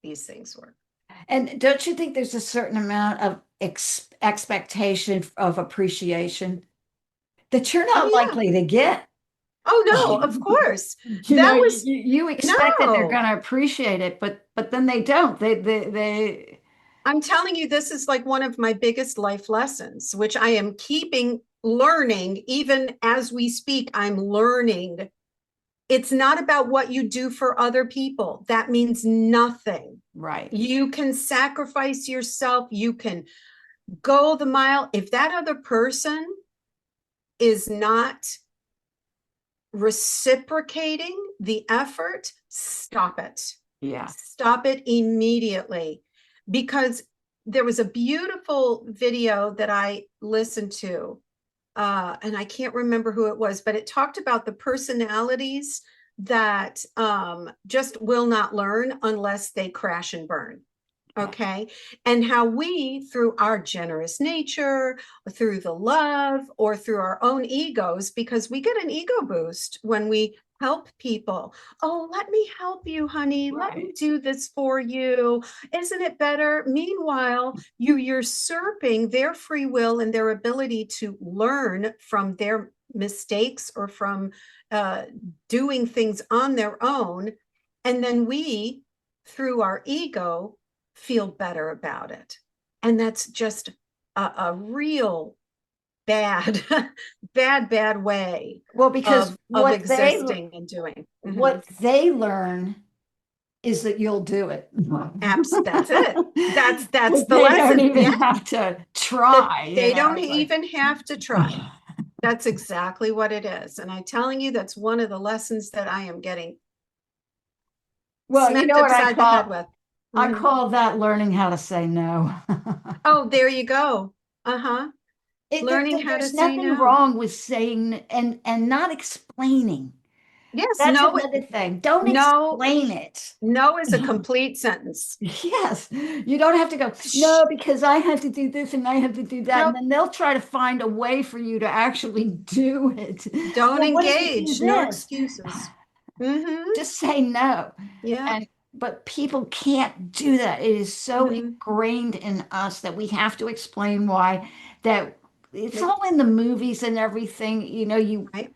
these things work. and don't you think there's a certain amount of expectation of appreciation that you're Oh, not yeah. likely to get? Oh, no, of course. You know, That you, was you expect that they're no. going to appreciate it, but then they don't. They I'm telling you, this is like one of my biggest life lessons, which I am keeping learning. Even as we speak, I'm learning. It's not about what you do for other people. That means nothing. right. You can sacrifice yourself. You can go the mile. If that other person is not reciprocating the effort, stop it. Yeah. Stop it immediately. Because there was a beautiful video that I listened to, and I can't remember who it was, but it talked about the personalities that just will not learn unless they crash and burn. Yeah. Okay. And how we, through our generous nature, through the love, or through our own egos, because we get an ego boost when we help people. Oh, let me help you, honey. Let me Right. do this for you. Isn't it better? Meanwhile, you usurping their free will and their ability to learn from their mistakes or from uh, doing things on their own. And then we, through our ego, feel better about it. And that's just a real bad, bad way Well, because of existing and doing. Mm-hmm. what they learn is that you'll do it. Apps, that's it. That's That the they don't lesson. even Yeah. have to That try, they don't It's like, even have to try. That's exactly what it is. And I'm telling you, that's one of the lessons that I am getting well, you smacked know what upside the head with. I Mhm. call that learning how to say no. Oh, there you go. Uh-huh. Learning how to There's say nothing no. wrong with saying and not explaining. Yes, That's no, another thing. Don't no, explain it. no is a complete sentence. Yes, you don't have to go, Shh, no, because I have to do this and I have to do that. And nope, then they'll try to find a way for you to actually do it. don't Well, what if you do engage. No this? excuses. Mm-hmm. Just say no. Yeah. And but people can't do that. It is so Mm-hmm. ingrained in us that we have to explain why that it's Nope. all in the movies and everything. You Right.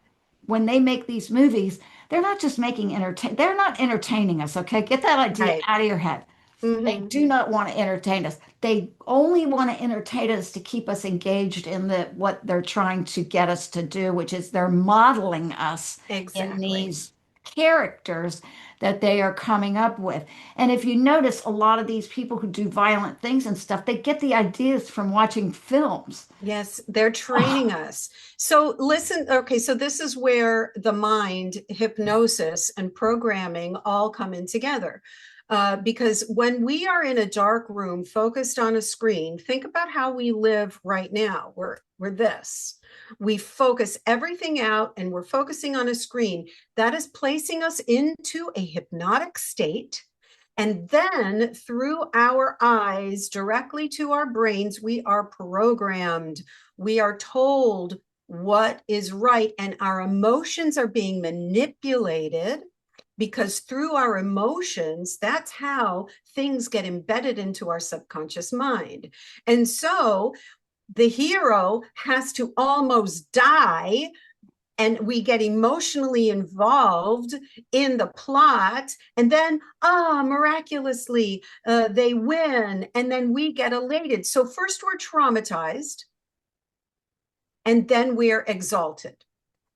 when they make these movies, they're not just making they're not entertaining us, okay? Get that idea Right. out of your head. They Hmm. do not want to entertain us. They only want to entertain us to keep us engaged in what they're trying to get us to do, which is they're modeling us in Exactly. these characters that they are coming up with. And if you notice, a lot of these people who do violent things and stuff, they get the ideas from watching films. Yes, they're training us. So listen, okay, so this is where the mind, hypnosis, and programming all come in together. Because when we are in a dark room focused on a screen, think about how we live right now. We're this. We focus everything out and we're focusing on a screen. That is placing us into a hypnotic state. And then through our eyes, directly to our brains, we are programmed. We are told what is right, and our emotions are being manipulated because through our emotions, that's how things get embedded into our subconscious mind. And so the hero has to almost die, and we get emotionally involved in the plot, and then miraculously they win, and then we get elated. So first we're traumatized, and then we're exalted.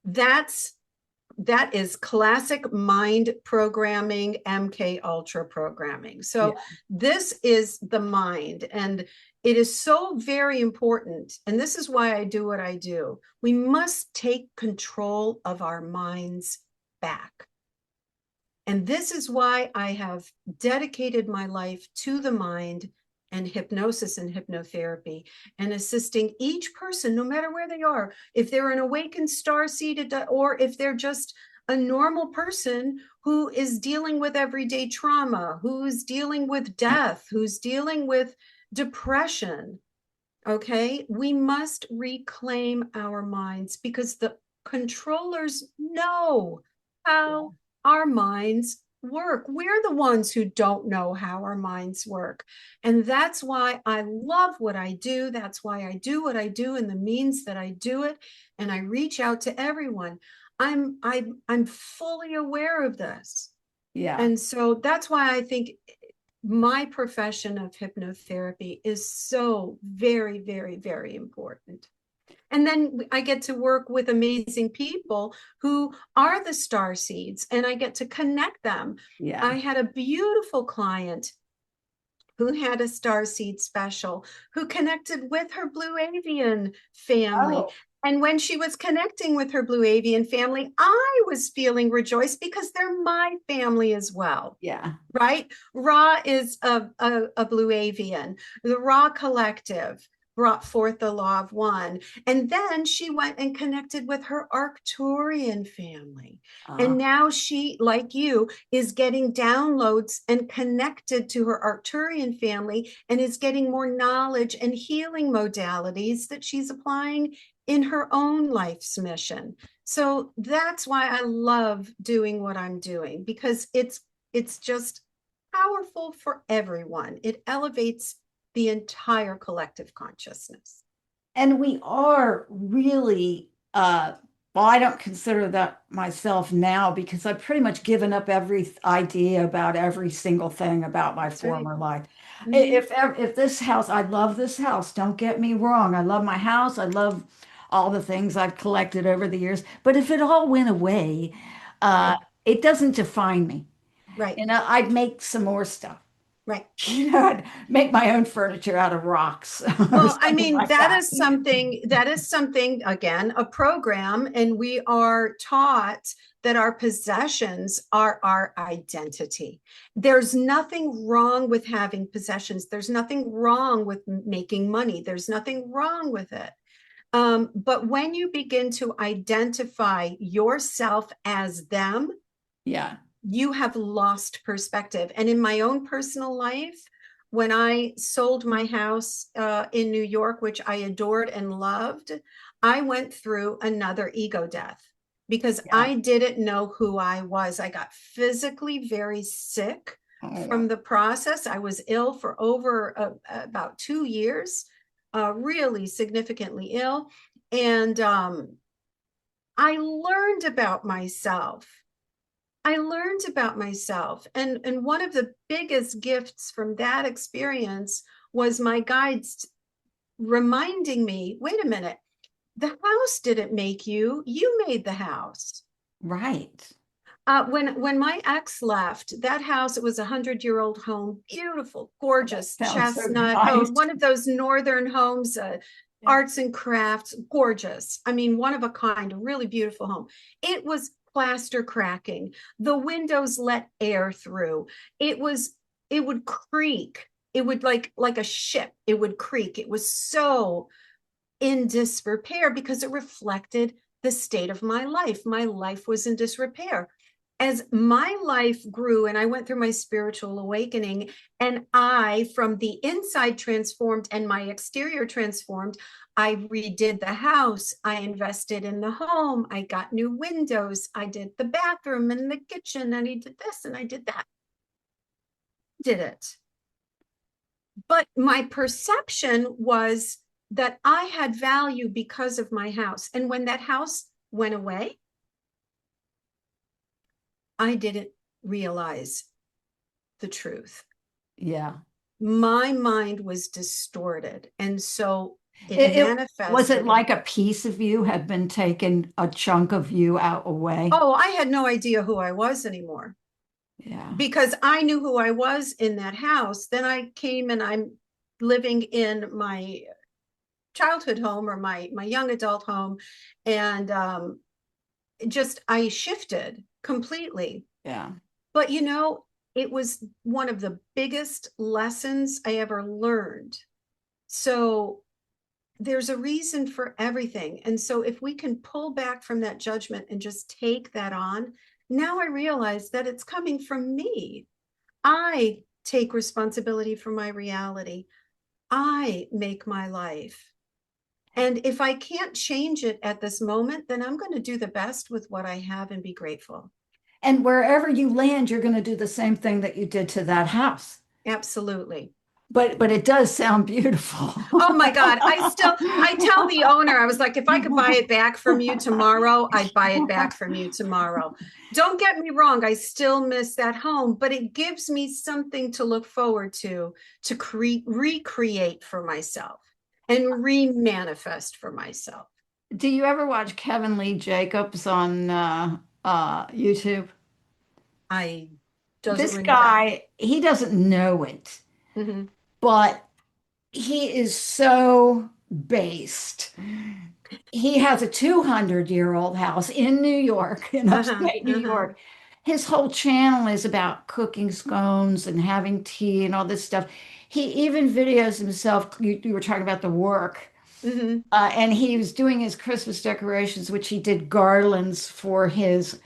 That is classic mind programming, MK Ultra programming. So Yeah. this is the mind, and it is so very important. And this is why I do what I do. We must take control of our minds back. And this is why I have dedicated my life to the mind and hypnosis and hypnotherapy, and assisting each person, no matter where they are, if they're an awakened star-seeded or if they're just a normal person who is dealing with everyday trauma, who's dealing with death, who's dealing with depression. Okay, we must reclaim our minds because the controllers know how our minds work. We're the ones who don't know how our minds work. And that's why I love what I do. That's why I do what I do and the means that I do it. And I reach out to everyone. I'm fully aware of this. Yeah. And so that's why I think my profession of hypnotherapy is so very, very, very important. And then I get to work with amazing people who are the star seeds, and I get to connect them. Yeah. I had a beautiful client who had a starseed special, who connected with her blue avian family. Oh, And when she was connecting with her blue avian family, I was feeling rejoiced because they're my family as well. yeah. Right? Ra is a blue avian. The Ra Collective brought forth the law of one. And then she went and connected with her Arcturian family. Uh, And now she, like you, is getting downloads and connected to her Arcturian family and is getting more knowledge and healing modalities that she's applying in her own life's mission. So that's why I love doing what I'm doing, because it's just powerful for everyone. It elevates the entire collective consciousness. and we are really, well, I don't consider that myself now because I've pretty much given up every idea about every single thing about my That's right. former life. Mm-hmm. If this house, I love this house, don't get me wrong. I love my house. I love all the things I've collected over the years. But if it all went away, uh, Right, it doesn't define me. right, You know, I'd make some more stuff. right. You know, I'd make my own furniture out of rocks or Well, I something mean, like that. that is something, again, a program, and we are taught that our possessions are our identity. There's nothing wrong with having possessions. There's nothing wrong with making money. There's nothing wrong with it. But when you begin to identify yourself as them, Yeah. you have lost perspective. And in my own personal life, when I sold my house in New York, which I adored and loved, I went through another ego death because Yeah. I didn't know who I was. I got physically very sick Oh, from the process. I was ill for over about 2 years, really significantly ill. And I learned about myself. I learned about myself. And one of the biggest gifts from that experience was my guides reminding me, wait a minute, the house didn't make you, you made the house. Right. When my ex left that house, it was 100-year-old home, beautiful, gorgeous, Sounds so chestnut, nice. one of those northern homes, Yeah. arts and crafts, gorgeous. I mean, one of a kind, a really beautiful home. It was plaster cracking. The windows let air through. It would creak. It would like a ship. It would creak. It was so in disrepair because it reflected the state of my life. My life was in disrepair. As my life grew and I went through my spiritual awakening, and I, from the inside, transformed and my exterior transformed, I redid the house. I invested in the home. I got new windows. I did the bathroom and the kitchen, and I did this and I did that. Did it. But my perception was that I had value because of my house. And when that house went away, I didn't realize the truth. Yeah. My mind was distorted. And so It was it manifested. like a piece of you had been taken, a chunk of you out away? Oh, I had no idea who I was anymore Yeah. because I knew who I was in that house. Then I came and I'm living in my childhood home or my young adult home. And just I shifted completely. Yeah. But it was one of the biggest lessons I ever learned. So there's a reason for everything. And so if we can pull back from that judgment and just take that on, now I realize that it's coming from me. I take responsibility for my reality. I make my life. And if I can't change it at this moment, then I'm going to do the best with what I have and be grateful. And wherever you land, you're going to do the same thing that you did to that house. Absolutely. But it does sound beautiful. Oh my God. I tell the owner, I was like, if I could buy it back from you tomorrow, I'd buy it back from you tomorrow. Don't get me wrong. I still miss that home, but it gives me something to look forward to recreate for myself and re-manifest for myself. Do you ever watch Kevin Lee Jacobs on YouTube? I doesn't This ring a bell. guy, he doesn't know it, Mm-hmm. but he is so based. He has a 200-year-old house in New York, in Uh-huh. upstate New Uh-huh. York. His whole channel is about cooking scones and having tea and all this stuff. He even videos himself. You were talking about the work. Mm-hmm. And he was doing his Christmas decorations, which he did garlands for his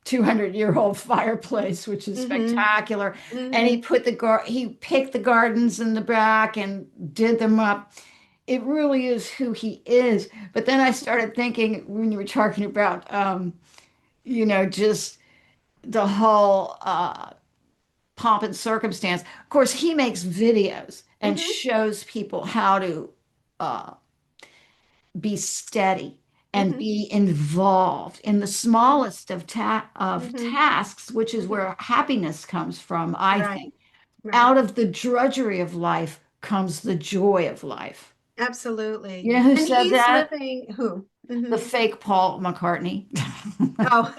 200-year-old fireplace, which is Mm-hmm. spectacular. And Mm-hmm. he picked the gardens in the back and did them up. It really is who he is. But then I started thinking when you were talking about, just the whole pomp and circumstance. Of course, he makes videos and Mm-hmm. shows people how to uh, be steady and Mm-hmm. be involved in the smallest of Mm-hmm. tasks, which is Mm-hmm. where happiness comes from, I Right. think. Right. Out of the drudgery of life comes the joy of life. Absolutely. You know who And said he's that? living who? The Mm-hmm. fake Paul McCartney. Oh,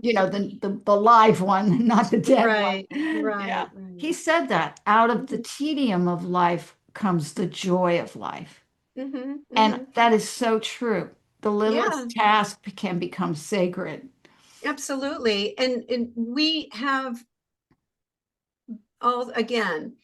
The live one, not the dead one. right, right, Yeah. right. He said that out of the Mm-hmm. tedium of life comes the joy of life. Mm-hmm. And Mm-hmm. that is so true. The Yeah, littlest task can become sacred. absolutely. And we have all again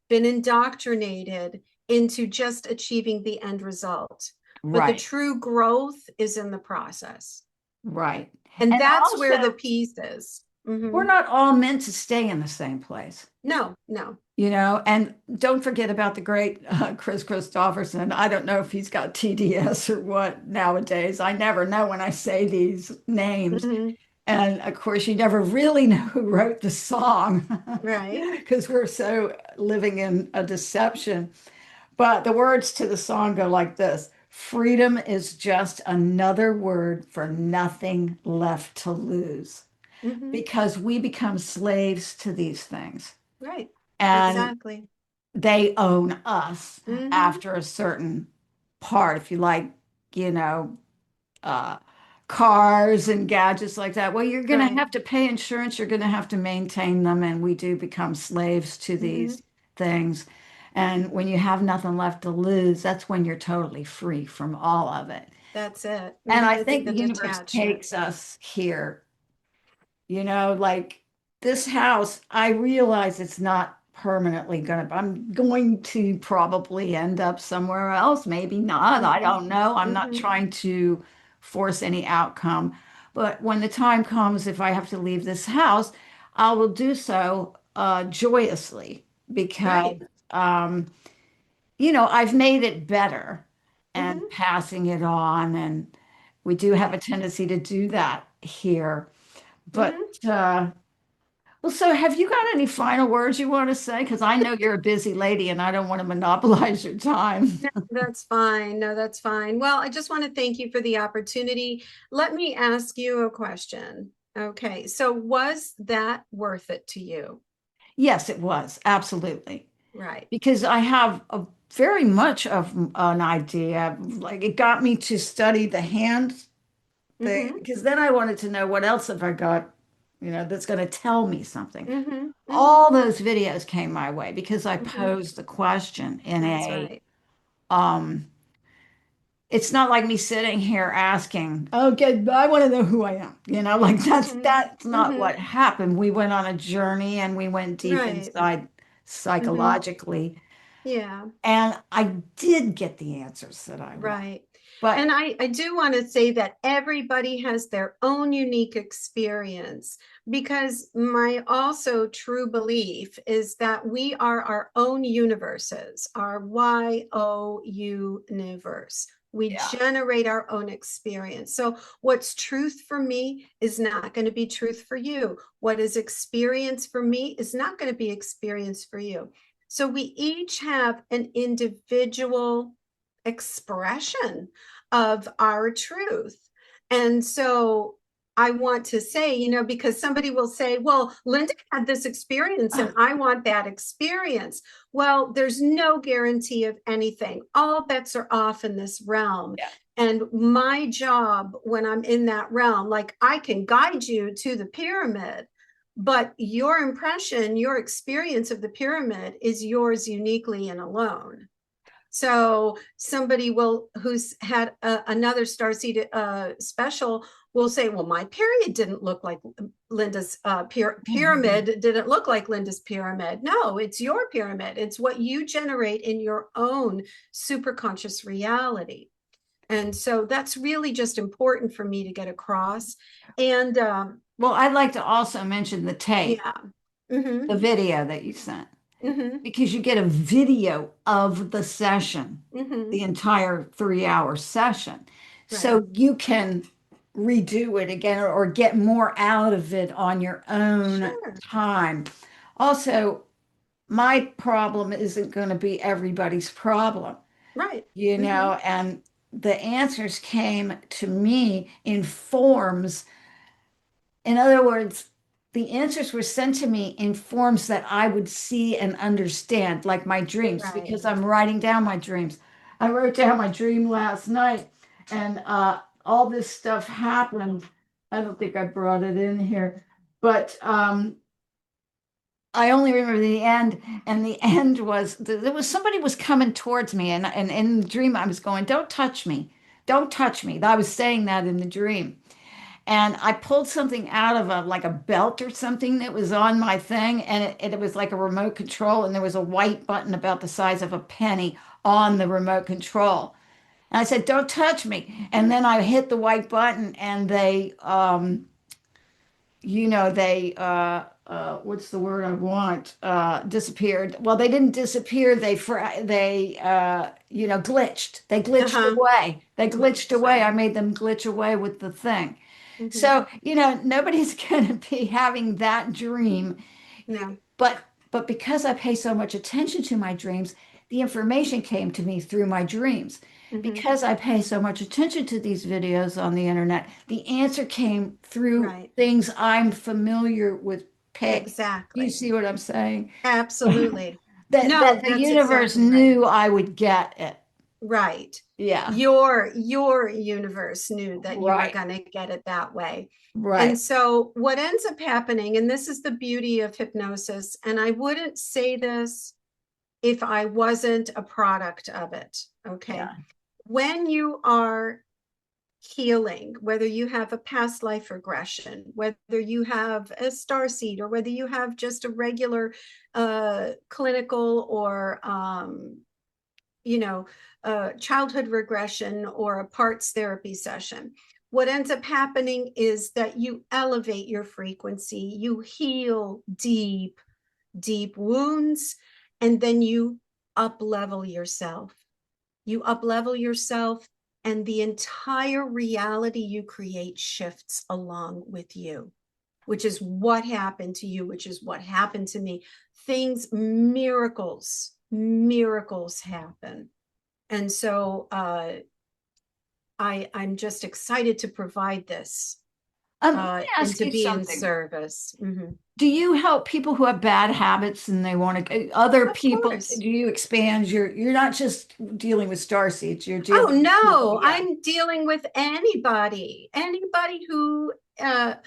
been indoctrinated into just achieving the end result. But the Right, true growth is in the process. right. And And that's where the also, peace is. we're Mm-hmm. not all meant to stay in the same place, No, no. And don't forget about the great Chris Christopherson. I don't know if he's got TDS or what nowadays. I never know when I say these names. Mm-hmm. And of course, you never really know who wrote the song Right. because we're so living in a deception. But the words to the song go like this: Freedom is just another word for nothing left to lose Mm-hmm. because we become slaves to these things Right. and Exactly. they own us Mm-hmm. after a certain part. If you like, you know, uh, cars and gadgets like that, well, you're going to Right. have to pay insurance, you're going to have to maintain them, and we do become slaves to Mm-hmm. these things. And when you have nothing left to lose, that's when you're totally free from all of it. That's it. And I Mm-hmm. think the The universe detachment. takes us here. Like this house, I realize it's not permanently I'm going to probably end up somewhere else, maybe not. I Mm-hmm. don't know. I'm not Mm-hmm. trying to force any outcome. But when the time comes, if I have to leave this house, I will do so joyously because, Right. um, I've made it better and Mm-hmm. passing it on. And we do have a tendency to do that here. But Mm-hmm. well, so have you got any final words you want to say? Because I know you're a busy lady and I don't want to monopolize your time. No, that's fine. No, that's fine. Well, I just want to thank you for the opportunity. Let me ask you a question. Okay. So was that worth it to you? Yes, it was. Absolutely. Right. Because I have a very much of an idea. Like it got me to study the hand thing Mm-hmm. because then I wanted to know what else have I got, that's going to tell me something. Mm-hmm. Mm-hmm. All those videos came my way because I Mm-hmm. posed the question in That's a right. um it's not like me sitting here asking, okay, I want to know who I am. Like Mm-hmm. that's not Mm-hmm. what happened. We went on a journey and we went deep Right. inside Mm-hmm. psychologically. Yeah. And I did get the answers that I want. Right. And But I do want to say that everybody has their own unique experience because my also true belief is that we are our own universes, our YO universe. We yeah, generate our own experience. So, what's truth for me is not going to be truth for you. What is experience for me is not going to be experience for you. So, we each have an individual expression of our truth. And so I want to say, because somebody will say, well, Linda had this experience and I want that experience. Well, there's no guarantee of anything. All bets are off in this realm. yeah. And my job when I'm in that realm, like I can guide you to the pyramid, but your impression, your experience of the pyramid is yours uniquely and alone. So somebody will who's had another starseed special will say, "Well, my period didn't look like Linda's pyramid. Didn't look like Linda's pyramid. No, it's your pyramid. It's what you generate in your own superconscious reality." And so that's really just important for me to get across. And Well, I'd like to also mention the tape, yeah, mm-hmm, the video that you sent, mm-hmm, because you get a video of the session, mm-hmm, the entire 3 hour session. right, So you can redo it again or get more out of it on your own sure, time. Also, my problem isn't going to be everybody's problem, right, mm-hmm, and the answers came to me in forms. In other words, the answers were sent to me in forms that I would see and understand, like my dreams, right. because I'm writing down my dreams. I wrote down my dream last night, and all this stuff happened. I don't think I brought it in here, but I only remember the end, and the end was there was somebody was coming towards me, and in the dream I was going, "Don't touch me, don't touch me." I was saying that in the dream, and I pulled something out of like a belt or something that was on my thing, and it was like a remote control, and there was a white button about the size of a penny on the remote control. And I said, "Don't touch me." And then I hit the white button, and they what's the word I want? Disappeared. Well, they didn't disappear. They glitched. They glitched Uh-huh. away. They Right. glitched away. I made them glitch away with the thing. Mm-hmm. So, nobody's going to be having that dream, No. but because I pay so much attention to my dreams, the information came to me through my dreams. Hmm. Because I pay so much attention to these videos on the internet, the answer came through Right. things I'm familiar with pay. Do you Exactly. see what I'm saying? Absolutely. That No, the that's universe exactly right. knew I would get it. Right. Yeah, Your universe knew that you were right, going to get it that way. And right. so what ends up happening, and this is the beauty of hypnosis, and I wouldn't say this if I wasn't a product of it. Okay. Yeah. When you are healing, whether you have a past life regression, whether you have a star seed, or whether you have just a regular clinical or you know, childhood regression or a parts therapy session. What ends up happening is that you elevate your frequency, you heal deep, deep wounds, and then you up level yourself. You up level yourself, and the entire reality you create shifts along with you, which is what happened to you, which is what happened to me. Things, miracles happen. And so I'm just excited to provide this Let me and ask to you be in something. service. Mhm. Do you help people who have bad habits and they want to, other Of people, course. do you expand you're not just dealing with star seeds, you're Oh dealing with people, no, yeah. I'm dealing with anybody who I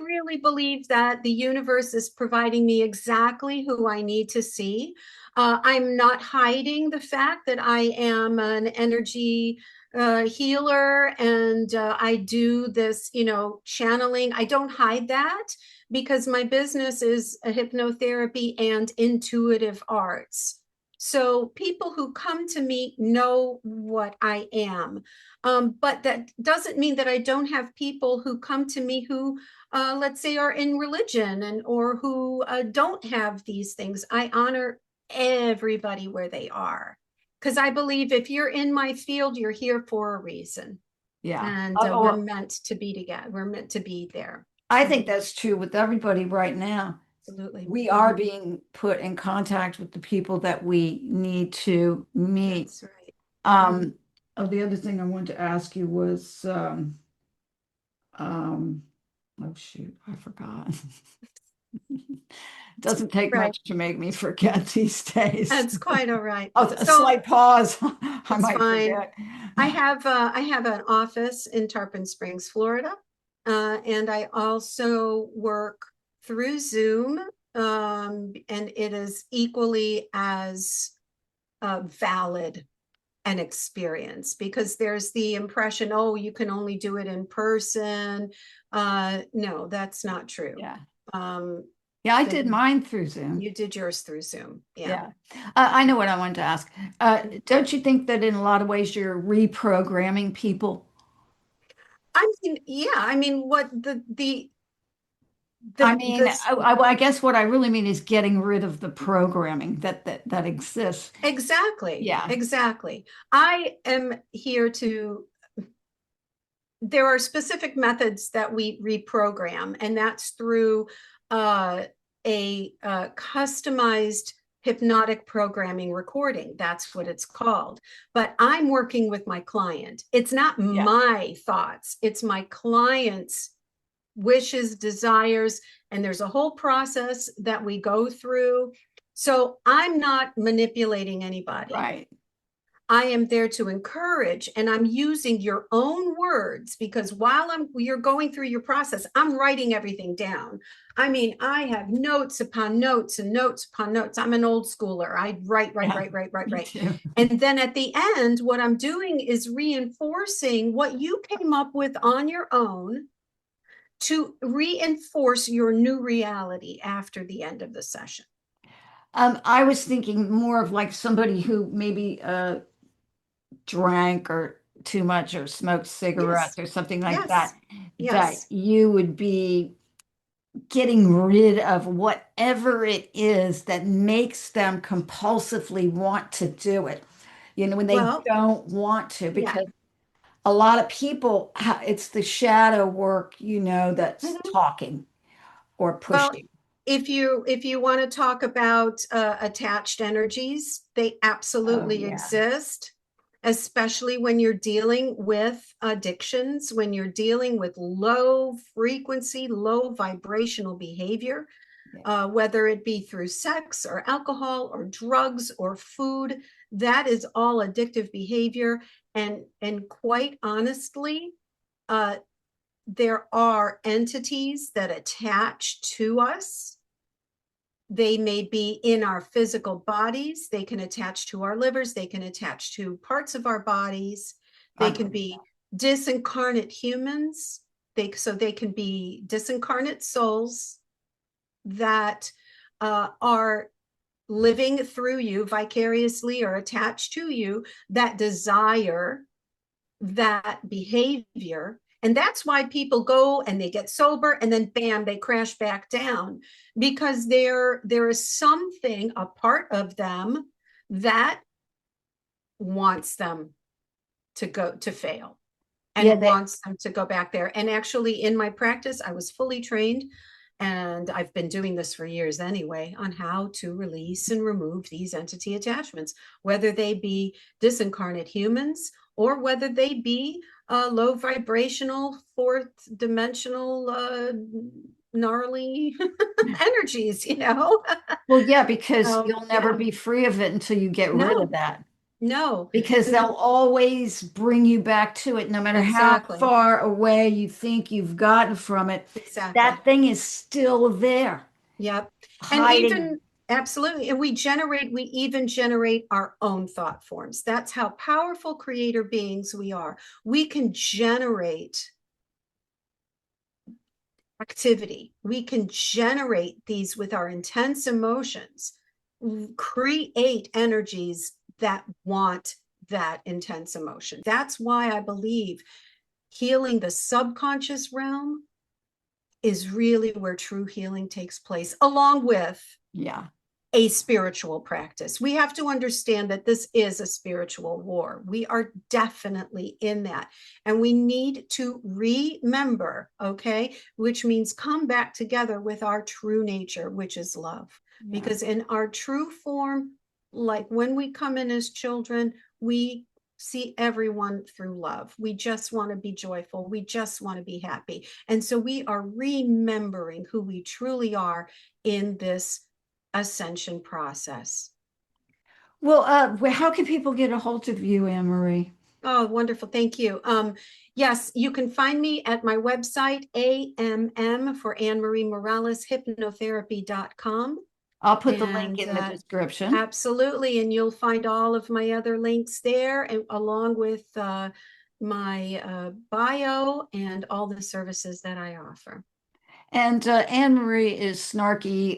really believe that the universe is providing me exactly who I need to see. I'm not hiding the fact that I am an energy healer, and I do this, channeling. I don't hide that because my business is a hypnotherapy and intuitive arts. So people who come to me know what I am. But that doesn't mean that I don't have people who come to me who, let's say, are in religion and or who don't have these things. I honor everybody where they are, because I believe if you're in my field, you're here for a reason, Yeah. and we're Well, meant to be together. We're meant to be there. I think Mhm. that's true with everybody right now. Absolutely. We are Mhm. being put in contact with the people that we need to meet. That's right. Mhm. Um, oh, the other thing I wanted to ask you was, um, oh shoot, I forgot. Doesn't take Right. much to make me forget these days. That's quite all right. Oh, a So slight pause. I it's might fine. forget. I have an office in Tarpon Springs, Florida, and I also work through Zoom, and it is equally as valid an experience, because there's the impression, oh, you can only do it in person. No, that's not true. Yeah. Um, Yeah, I the did mine through Zoom. You did yours through Zoom, yeah. Yeah. I know what I wanted to ask. Don't you think that in a lot of ways you're reprogramming people? I mean, yeah, I mean, what I mean, this I guess what I really mean is getting rid of the programming that exists. exactly, Yeah. exactly. I am here to, there are specific methods that we reprogram, and that's through a customized hypnotic programming recording. That's what it's called. But I'm working with my client. It's not Yeah. my thoughts, it's my client's wishes, desires, and there's a whole process that we go through. So I'm not manipulating anybody. Right. I am there to encourage, and I'm using your own words, because while you're going through your process, I'm writing everything down. I mean, I have notes upon notes and notes upon notes. I'm an old schooler. I write, write, Yeah. write, write, write, Me write. too. And then at the end, what I'm doing is reinforcing what you came up with on your own, to reinforce your new reality after the end of the session. I was thinking more of like somebody who maybe drank or too much or smoked cigarettes Yes, or something like that, yes, that yes. you would be getting rid of whatever it is that makes them compulsively want to do it, when they Well, don't want to, yeah. because a lot of people, it's the shadow work, that's Mhm. talking or Well, pushing. if you want to talk about attached energies, they Oh, absolutely yeah. exist, especially when you're dealing with addictions, when you're dealing with low frequency, low vibrational behavior, Yeah. whether it be through sex or alcohol or drugs or food. That is all addictive behavior. And quite honestly, uh, there are entities that attach to us. They may be in our physical bodies. They can attach to our livers. They can attach to parts of our bodies. I They can believe be disincarnate humans. So they can be disincarnate souls that are living through you vicariously or attached to you, that desire that behavior. And that's why people go and they get sober and then bam, they crash back down, because there is something, a part of them that wants them to fail Yeah, and they, wants them to go back there. And actually, in my practice, I was fully trained, and I've been doing this for years anyway, on how to release and remove these entity attachments, whether they be disincarnate humans or whether they be low vibrational, fourth dimensional, gnarly energies, well, yeah, because So, you'll never yeah, be free of it until you get rid of no, that. no. Because And they'll always bring you back to it, no matter how exactly, far away you think you've gotten from it. exactly. That thing is still there, Yep. And hiding. even absolutely. And we even generate our own thought forms. That's how powerful creator beings we are. We can generate activity. We can generate these with our intense emotions, create energies that want that intense emotion. That's why I believe healing the subconscious realm is really where true healing takes place, along with Yeah. a spiritual practice. We have to understand that this is a spiritual war. We are definitely in that. And we need to remember, okay, which means come back together with our true nature, which is love. Yeah. Because in our true form, like when we come in as children, we see everyone through love. We just want to be joyful. We just want to be happy. And so we are remembering who we truly are in this ascension process. Well, how can people get a hold of you, Anne Marie? Oh, wonderful. Thank you. Yes, you can find me at my website, AMM for Anne Marie Morales, hypnotherapy.com. I'll put the link And in the description. absolutely. And you'll find all of my other links there, and along with my bio and all the services that I offer. And Anne Marie is snarky,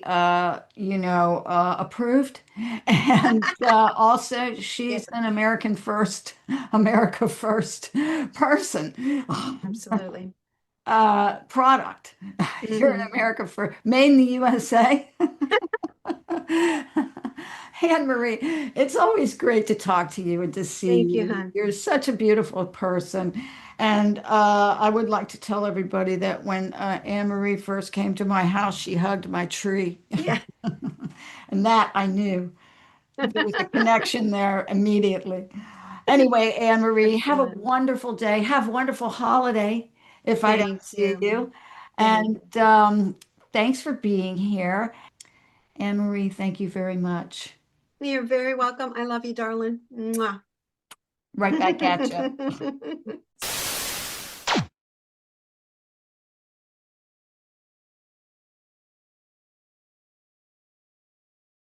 approved. And also, Yeah, she's an America first person. absolutely. Product here in Hmm. America for made in the USA. Anne Marie, it's always great to talk to you and to see Thank you, you. hon. You're such a beautiful person. And I would like to tell everybody that when Anne Marie first came to my house, she hugged my tree. Yeah. And that I knew there was a connection there immediately. Anyway, Anne Marie, have a Excellent. wonderful day. Have a wonderful holiday if I don't Thank see you. you. Thank And thanks for being here. Anne Marie, thank you very much. you. You're very welcome. I love you, darling. Mwah. Right back at you.